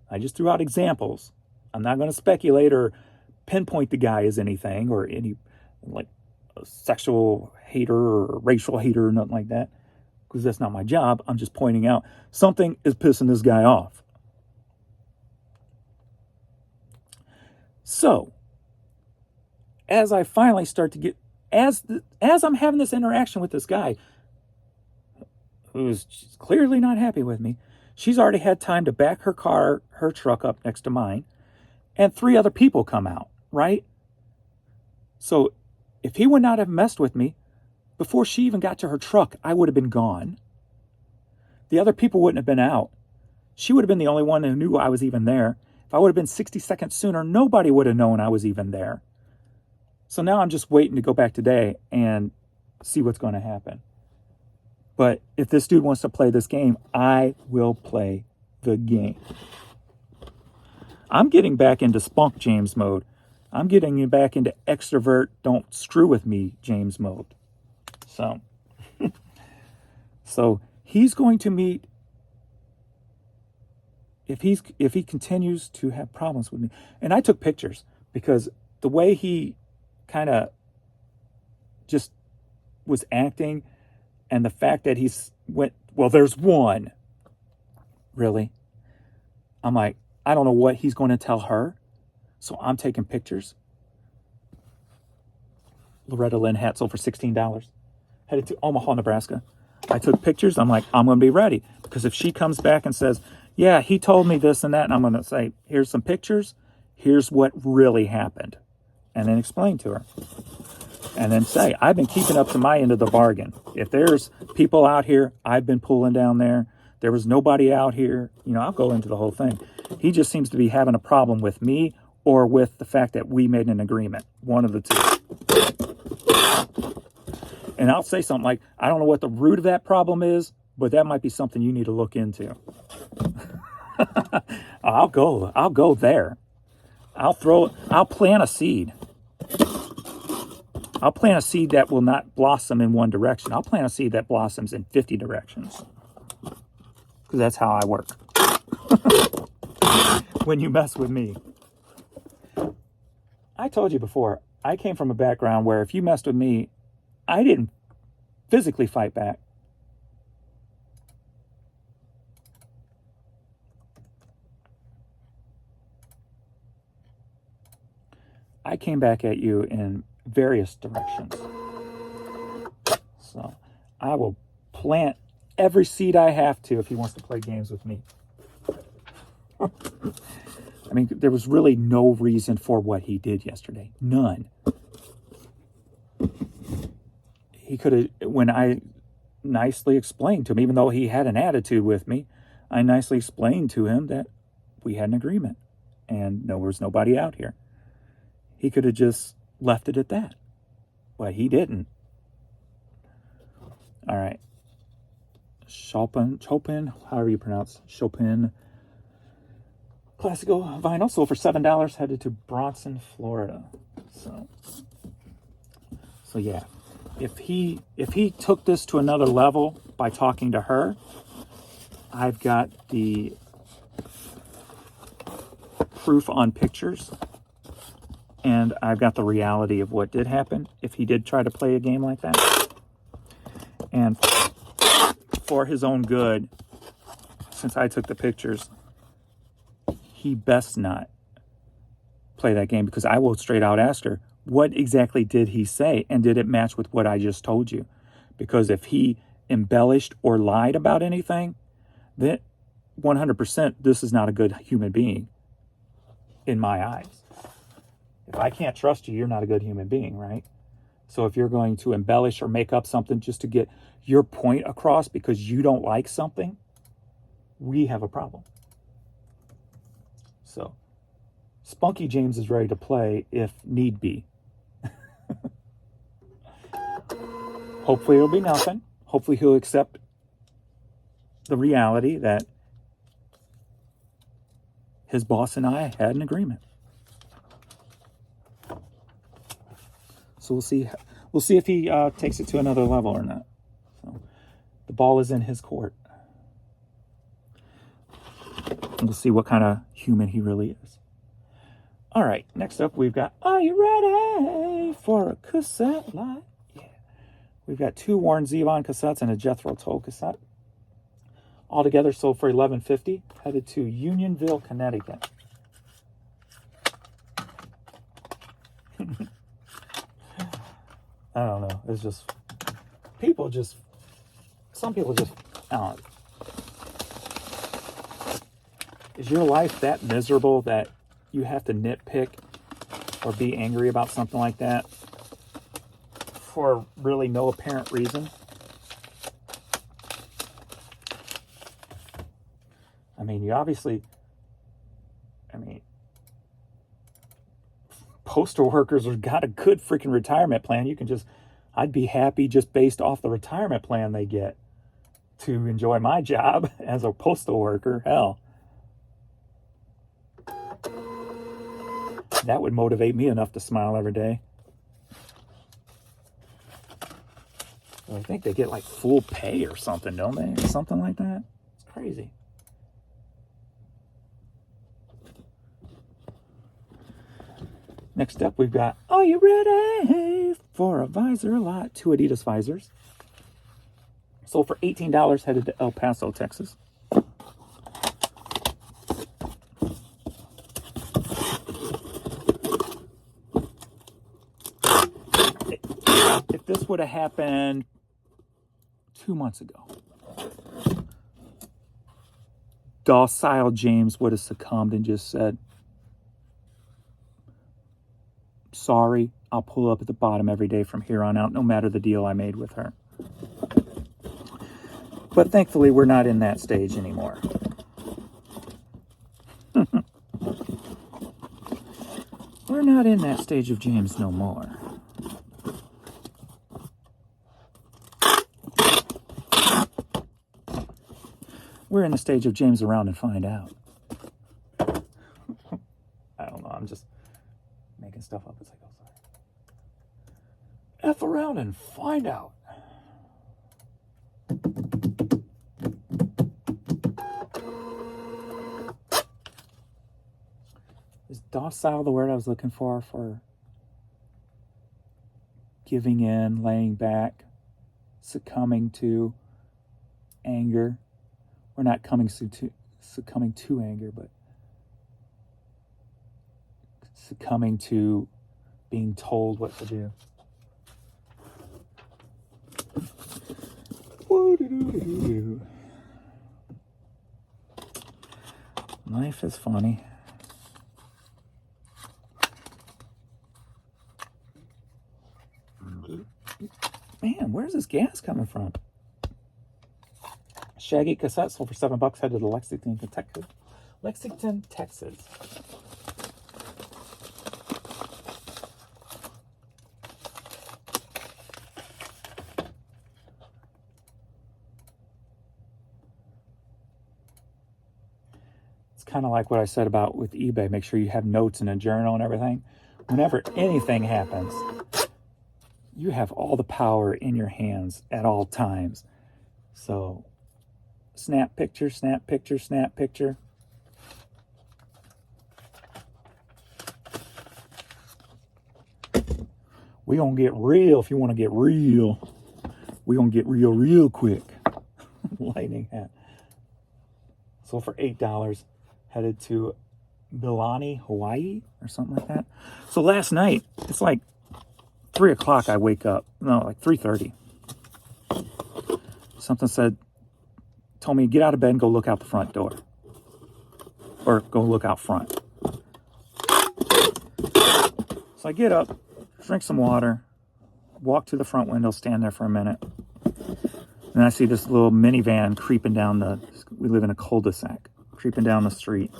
I just threw out examples. I'm not going to speculate or pinpoint the guy as anything or any like a sexual hater or racial hater or nothing like that, because that's not my job. I'm just pointing out something is pissing this guy off. So as I finally start to get, as I'm having this interaction with this guy who's clearly not happy with me, she's already had time to back her truck up next to mine, and 3 other people come out, right? So if he would not have messed with me, before she even got to her truck, I would have been gone. The other people wouldn't have been out. She would have been the only one who knew I was even there. If I would have been 60 seconds sooner, nobody would have known I was even there. So now I'm just waiting to go back today and see what's going to happen. But if this dude wants to play this game, I will play the game. I'm getting back into Spunk James mode. I'm getting back into extrovert, don't screw with me James mode. So he's going to meet, if he continues to have problems with me. And I took pictures because the way he kind of just was acting, and the fact that there's one. Really? I'm like, I don't know what he's going to tell her. So I'm taking pictures. Loretta Lynn hat sold for $16. headed to Omaha, Nebraska. I took pictures. I'm like, I'm going to be ready. Because if she comes back and says, yeah, he told me this and that, and I'm going to say, here's some pictures. Here's what really happened. And then explain to her. And then say, I've been keeping up to my end of the bargain. If there's people out here, I've been pulling down there. There was nobody out here. I'll go into the whole thing. He just seems to be having a problem with me or with the fact that we made an agreement. One of the two. And I'll say something like, I don't know what the root of that problem is, but that might be something you need to look into. I'll go there. I'll plant a seed. I'll plant a seed that will not blossom in one direction. I'll plant a seed that blossoms in 50 directions. Because that's how I work. When you mess with me. I told you before, I came from a background where if you messed with me, I didn't physically fight back. I came back at you in various directions. So I will plant every seed I have to if he wants to play games with me. I mean, there was really no reason for what he did yesterday. None. He could have, when I nicely explained to him, even though he had an attitude with me, I nicely explained to him that we had an agreement and there was nobody out here. He could have just left it at that, but he didn't. All right. Chopin, however you pronounce Chopin. Classical vinyl sold for $7, headed to Bronson, Florida. So yeah. If he took this to another level by talking to her, I've got the proof on pictures, and I've got the reality of what did happen if he did try to play a game like that. And for his own good, since I took the pictures, he best not play that game, because I will straight out ask her, what exactly did he say? And did it match with what I just told you? Because if he embellished or lied about anything, then 100% this is not a good human being in my eyes. If I can't trust you, you're not a good human being, right? So if you're going to embellish or make up something just to get your point across because you don't like something, we have a problem. So Spunky James is ready to play if need be. Hopefully it'll be nothing. Hopefully he'll accept the reality that his boss and I had an agreement. So we'll see if he takes it to another level or not. So the ball is in his court. And we'll see what kind of human he really is. All right, next up we've got, are you ready for a cassette lot? Yeah. We've got 2 Warren Zevon cassettes and a Jethro Tull cassette. All together sold for $11.50, headed to Unionville, Connecticut. I don't know. It's just, some people just, I don't know. Is your life that miserable that you have to nitpick or be angry about something like that for really no apparent reason? I mean, postal workers have got a good freaking retirement plan. I'd be happy just based off the retirement plan they get to enjoy my job as a postal worker. Hell, that would motivate me enough to smile every day. I think they get like full pay or something, don't they? Or something like that. It's crazy. Next up, we've got, are you ready for a visor lot? 2 Adidas visors. Sold for $18, headed to El Paso, Texas. If this would have happened 2 months ago. Docile James would have succumbed and just said, sorry, I'll pull up at the bottom every day from here on out, no matter the deal I made with her. But thankfully, we're not in that stage anymore. We're not in that stage of James no more. We're in the stage of James around and find out. I don't know, I'm just making stuff up as I go. Sorry. F around and find out. Is docile the word I was looking for giving in, laying back, succumbing to anger? We're not succumbing to anger, but succumbing to being told what to do. Life is funny. Man, where's this gas coming from? Shaggy cassette sold for $7. Headed to Lexington, Texas. It's kind of like what I said about with eBay. Make sure you have notes in a journal and everything. Whenever anything happens, you have all the power in your hands at all times. So, snap picture, snap picture, snap picture. We gonna get real if you want to get real. We gonna get real quick. Lightning hat. So for $8, headed to Bilani, Hawaii, or something like that. So last night, it's like 3 o'clock I wake up. No, like 3:30. Something told me, get out of bed and go look out the front door. Or go look out front. So I get up, drink some water, walk to the front window, stand there for a minute. And I see this little minivan creeping down we live in a cul-de-sac, creeping down the street.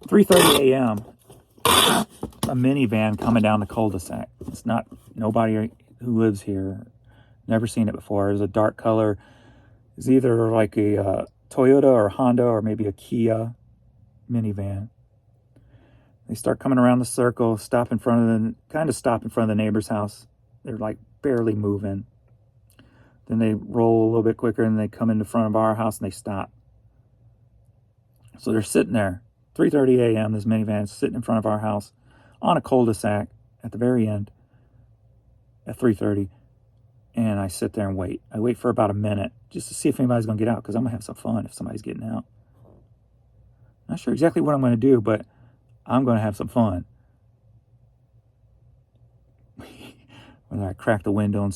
3:30 a.m. A minivan coming down the cul-de-sac. It's not nobody who lives here. Never seen it before. It's a dark color. It's either like a Toyota or Honda or maybe a Kia minivan. They start coming around the circle, stop in front of the neighbor's house. They're like barely moving. Then they roll a little bit quicker and they come into front of our house and they stop. So they're sitting there. 3:30 a.m. This minivan is sitting in front of our house on a cul-de-sac at the very end at 3:30. And I sit there and wait. I wait for about a minute just to see if anybody's going to get out because I'm going to have some fun if somebody's getting out. Not sure exactly what I'm going to do, but I'm going to have some fun. Whether I crack the window and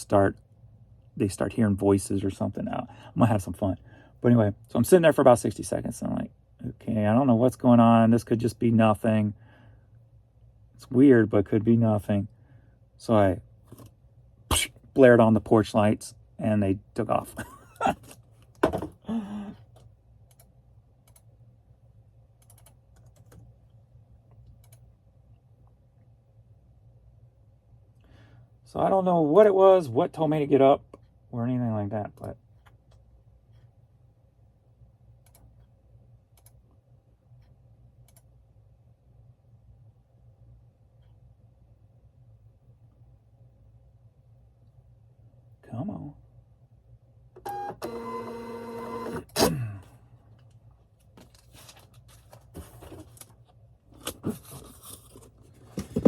they start hearing voices or something. I'm going to have some fun. But anyway, so I'm sitting there for about 60 seconds. And I'm like, okay, I don't know what's going on. This could just be nothing. It's weird, but could be nothing. So I blared on the porch lights and they took off. So I don't know what it was, what told me to get up, or anything like that, but come on.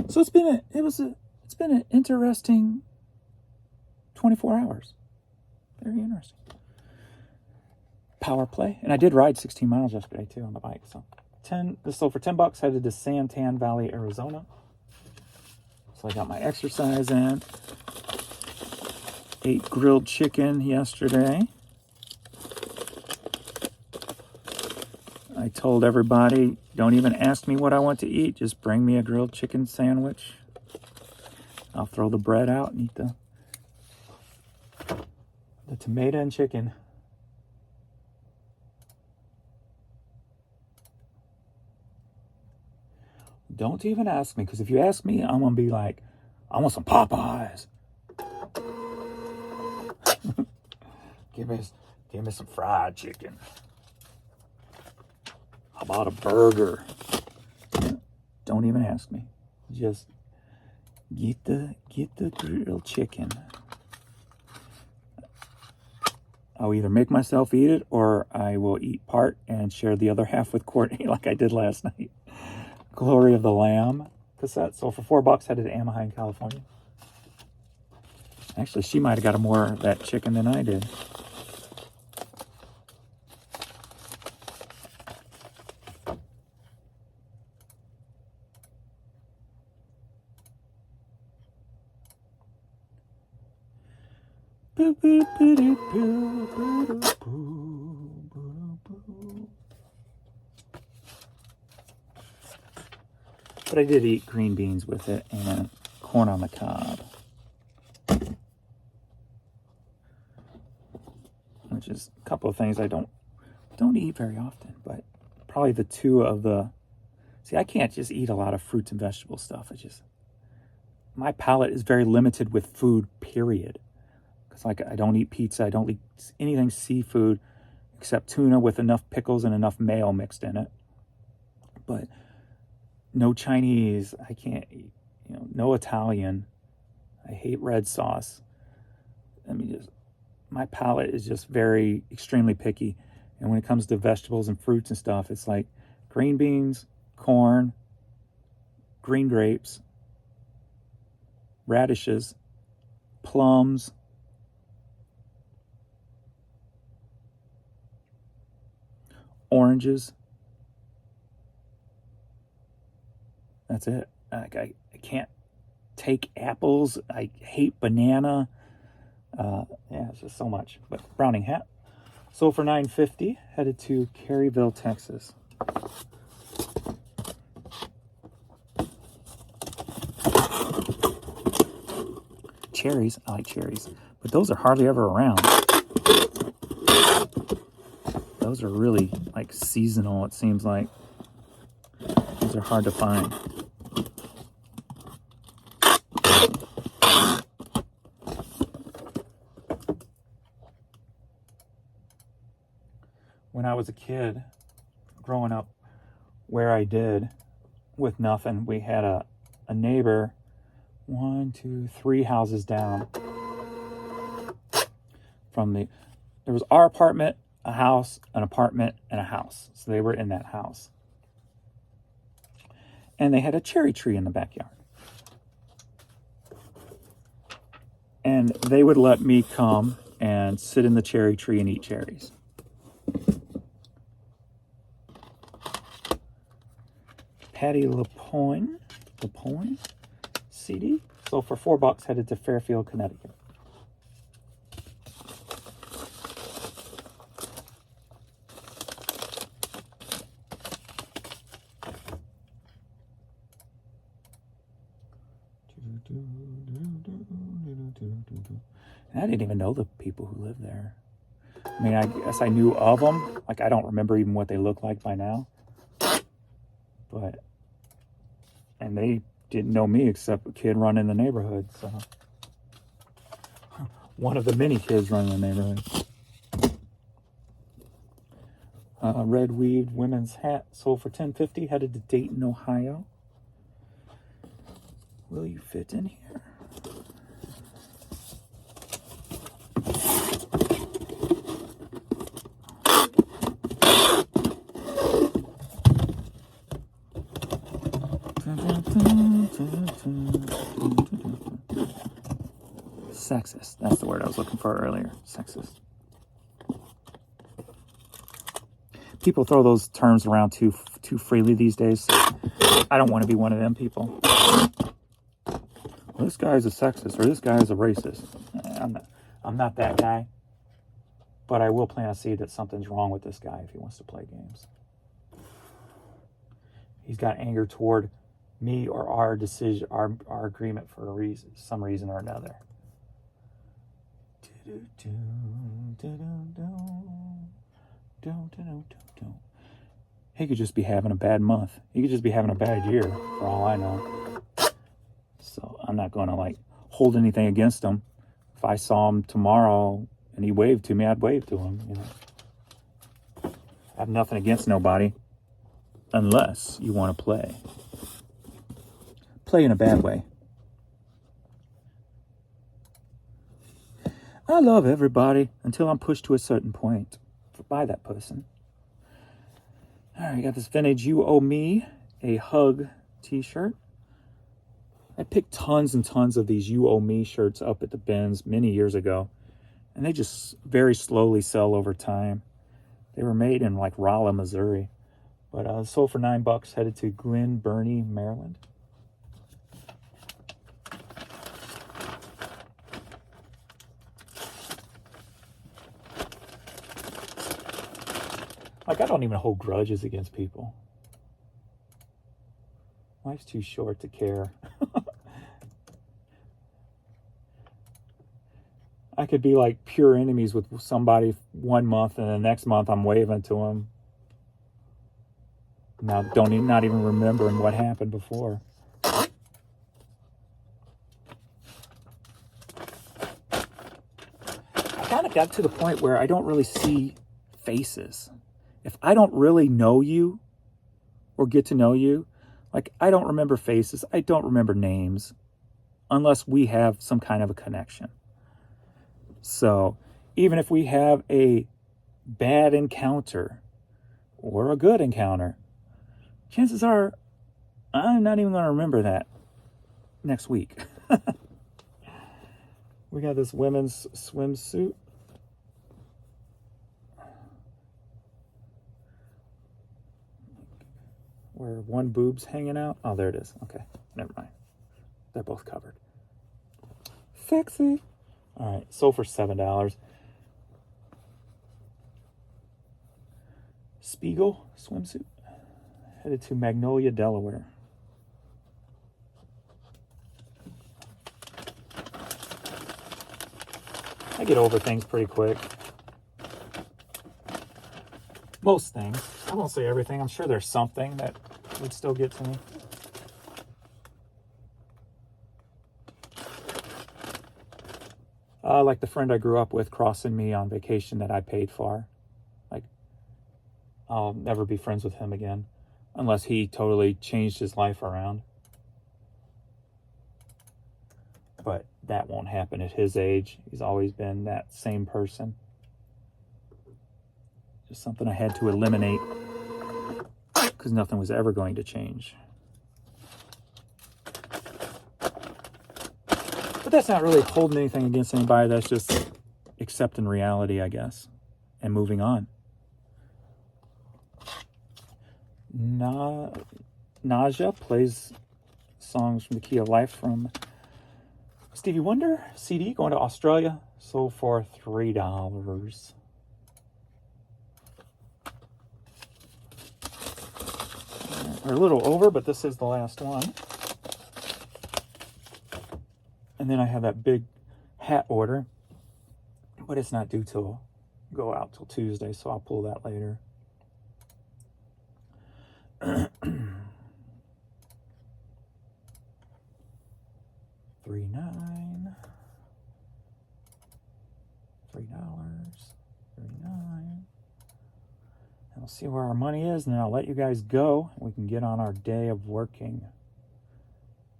So it's been an interesting 24 hours. Very interesting. Power play. And I did ride 16 miles yesterday too on the bike. So this sold for $10, headed to Santan Valley, Arizona. So I got my exercise in. Ate grilled chicken yesterday. I told everybody, don't even ask me what I want to eat. Just bring me a grilled chicken sandwich. I'll throw the bread out and eat the tomato and chicken. Don't even ask me, because if you ask me, I'm going to be like, I want some Popeyes. Give me some fried chicken. How about a burger? Don't even ask me. Just get the grilled chicken. I'll either make myself eat it, or I will eat part and share the other half with Courtney like I did last night. Glory of the Lamb cassette. So for $4, headed to Anaheim, California. Actually, she might have got more of that chicken than I did. But I did eat green beans with it and corn on the cob, which is a couple of things I don't eat very often, but probably the two of the... See, I can't just eat a lot of fruits and vegetable stuff. My palate is very limited with food, period. Because like I don't eat pizza, I don't eat anything seafood except tuna with enough pickles and enough mayo mixed in it. But no Chinese, I can't eat. No Italian. I hate red sauce. I mean, my palate is just very extremely picky. And when it comes to vegetables and fruits and stuff, it's like green beans, corn, green grapes, radishes, plums, oranges. That's it. I can't take apples. I hate banana. Yeah, it's just so much. But Browning hat. So for $9.50, headed to Caryville, Texas. Cherries. I like cherries. But those are hardly ever around. Those are really like seasonal, it seems like. Those are hard to find. When I was a kid, growing up where I did with nothing, we had a neighbor 1, 2, 3 houses down from there was our apartment, a house, an apartment, and a house. So they were in that house. And they had a cherry tree in the backyard. And they would let me come and sit in the cherry tree and eat cherries. Patty LaPointe CD. So for $4, headed to Fairfield, Connecticut. And I didn't even know the people who lived there. I mean, I guess I knew of them. Like, I don't remember even what they look like by now. And they didn't know me except a kid running the neighborhood. So, one of the many kids running the neighborhood. Red weaved women's hat sold for $10.50, headed to Dayton, Ohio. Will you fit in here? Sexist. That's the word I was looking for earlier. Sexist. People throw those terms around too freely these days. So I don't want to be one of them people. this guy is a sexist or this guy is a racist. I'm not that guy. But I will plant a seed that something's wrong with this guy if he wants to play games. He's got anger toward me or our decision, our agreement for a reason, some reason or another. He could just be having a bad month. He could just be having a bad year, for all I know. So I'm not going to like hold anything against him. If I saw him tomorrow and he waved to me, I'd wave to him. You know, I have nothing against nobody, unless you want to play in a bad way. I love everybody until I'm pushed to a certain point by that person. All right, I got this vintage "You Owe Me a Hug" t-shirt. I picked tons and tons of these "You Owe Me" shirts up at the bins many years ago, and they just very slowly sell over time. They were made in like Rolla, Missouri, but sold for $9, headed to Glen Burnie, Maryland. Like, I don't even hold grudges against people. Life's too short to care. I could be like pure enemies with somebody 1 month, and the next month I'm waving to them. Now, not even remembering what happened before. I kind of got to the point where I don't really see faces. If I don't really know you or get to know you, like, I don't remember faces, I don't remember names, unless we have some kind of a connection. So even if we have a bad encounter or a good encounter, chances are I'm not even going to remember that next week. We got this women's swimsuit. Where one boob's hanging out. Oh, there it is. Okay, never mind. They're both covered. Sexy. All right, sold for $7. Spiegel swimsuit. Headed to Magnolia, Delaware. I get over things pretty quick. Most things. I won't say everything. I'm sure there's something that would still get to me. Like the friend I grew up with crossing me on vacation that I paid for. Like, I'll never be friends with him again unless he totally changed his life around. But that won't happen at his age. He's always been that same person. Just something I had to eliminate because nothing was ever going to change. But that's not really holding anything against anybody. That's just accepting reality, I guess, and moving on. Nausea plays songs from the Key of Life from Stevie Wonder. CD going to Australia. Sold for $3. We're a little over, but this is the last one. And then I have that big hat order, but it's not due till go out till Tuesday, so I'll pull that later. $3.39. And we'll see where our money is, and then I'll let you guys go. We can get on our day of working,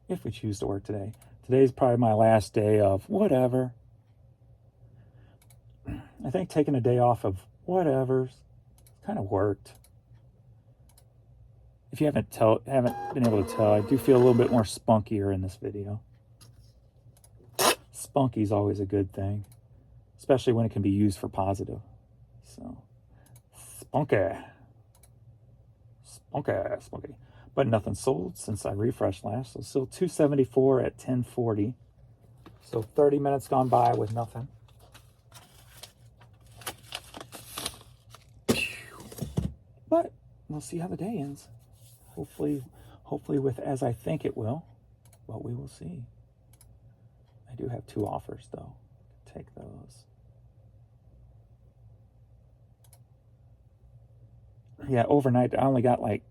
if we choose to work today. Today's probably my last day of whatever. I think taking a day off of whatever's kind of worked. If you haven't been able to tell, I do feel a little bit more spunkier in this video. Spunky's always a good thing, especially when it can be used for positive. So, spunky. but nothing sold since I refreshed last. So still 274 at 1040. So 30 minutes gone by with nothing. But we'll see how the day ends. Hopefully with as I think it will. But we will see. I do have 2 offers though. Take those. Yeah, overnight I only got like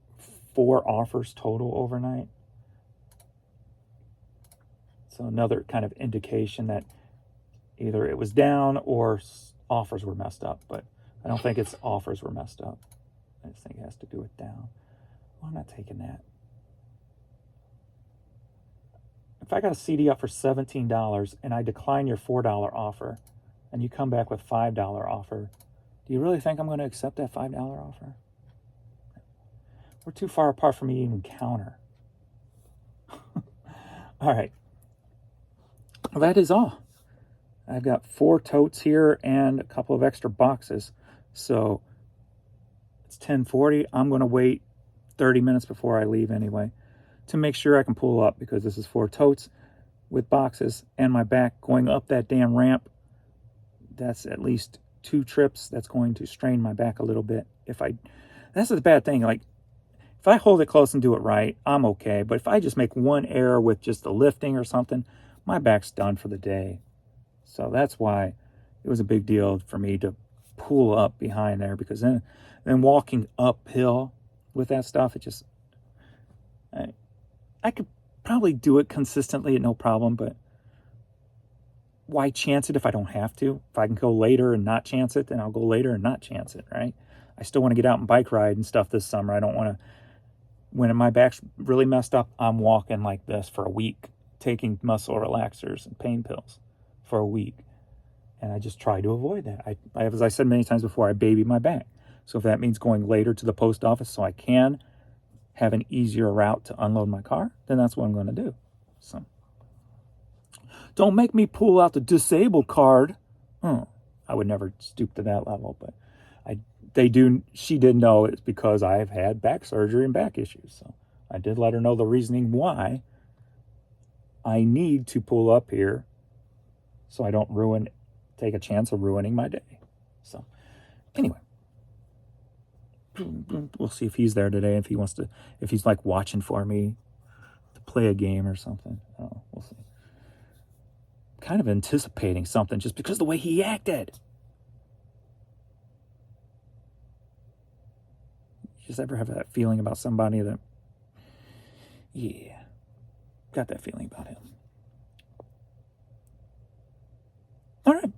4 offers total overnight. So another kind of indication that either it was down or offers were messed up. But I don't think it's offers were messed up. I just think it has to do with down. Well, I'm not taking that. If I got a CD up for $17 and I decline your $4 offer and you come back with $5 offer, do you really think I'm going to accept that $5 offer? We're too far apart for me to even counter. All right. Well, that is all. I've got 4 totes here and a couple of extra boxes. So it's 10:40. I'm going to wait 30 minutes before I leave anyway to make sure I can pull up, because this is 4 totes with boxes and my back going up that damn ramp. That's at least 2 trips. That's going to strain my back a little bit. That's the bad thing. Like, if I hold it close and do it right, I'm okay. But if I just make one error with just the lifting or something, my back's done for the day. So that's why it was a big deal for me to pull up behind there, because then walking uphill with that stuff, it just, I could probably do it consistently at no problem, but why chance it if I don't have to? If I can go later and not chance it, then I'll go later and not chance it, right? I still want to get out and bike ride and stuff this summer. I don't want to, when my back's really messed up, I'm walking like this for a week, taking muscle relaxers and pain pills for a week. And I just try to avoid that. I as I said many times before, I baby my back. So if that means going later to the post office so I can have an easier route to unload my car, then that's what I'm going to do. So don't make me pull out the disabled card. I would never stoop to that level, but she did know it's because I've had back surgery and back issues. So I did let her know the reasoning why I need to pull up here so I don't take a chance of ruining my day. So anyway, we'll see if he's there today, if he's like watching for me to play a game or something. Oh, we'll see. Kind of anticipating something just because of the way he acted. You just ever have that feeling about somebody that, yeah, got that feeling about him. All right.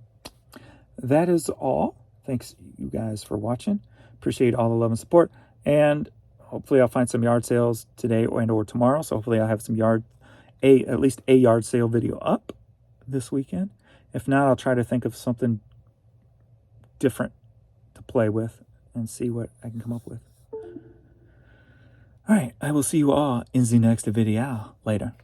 That is all. Thanks, you guys, for watching. Appreciate all the love and support. And hopefully I'll find some yard sales today or tomorrow. So hopefully I'll have some at least a yard sale video up this weekend. If not, I'll try to think of something different to play with and see what I can come up with. All right. I will see you all in the next video. Later.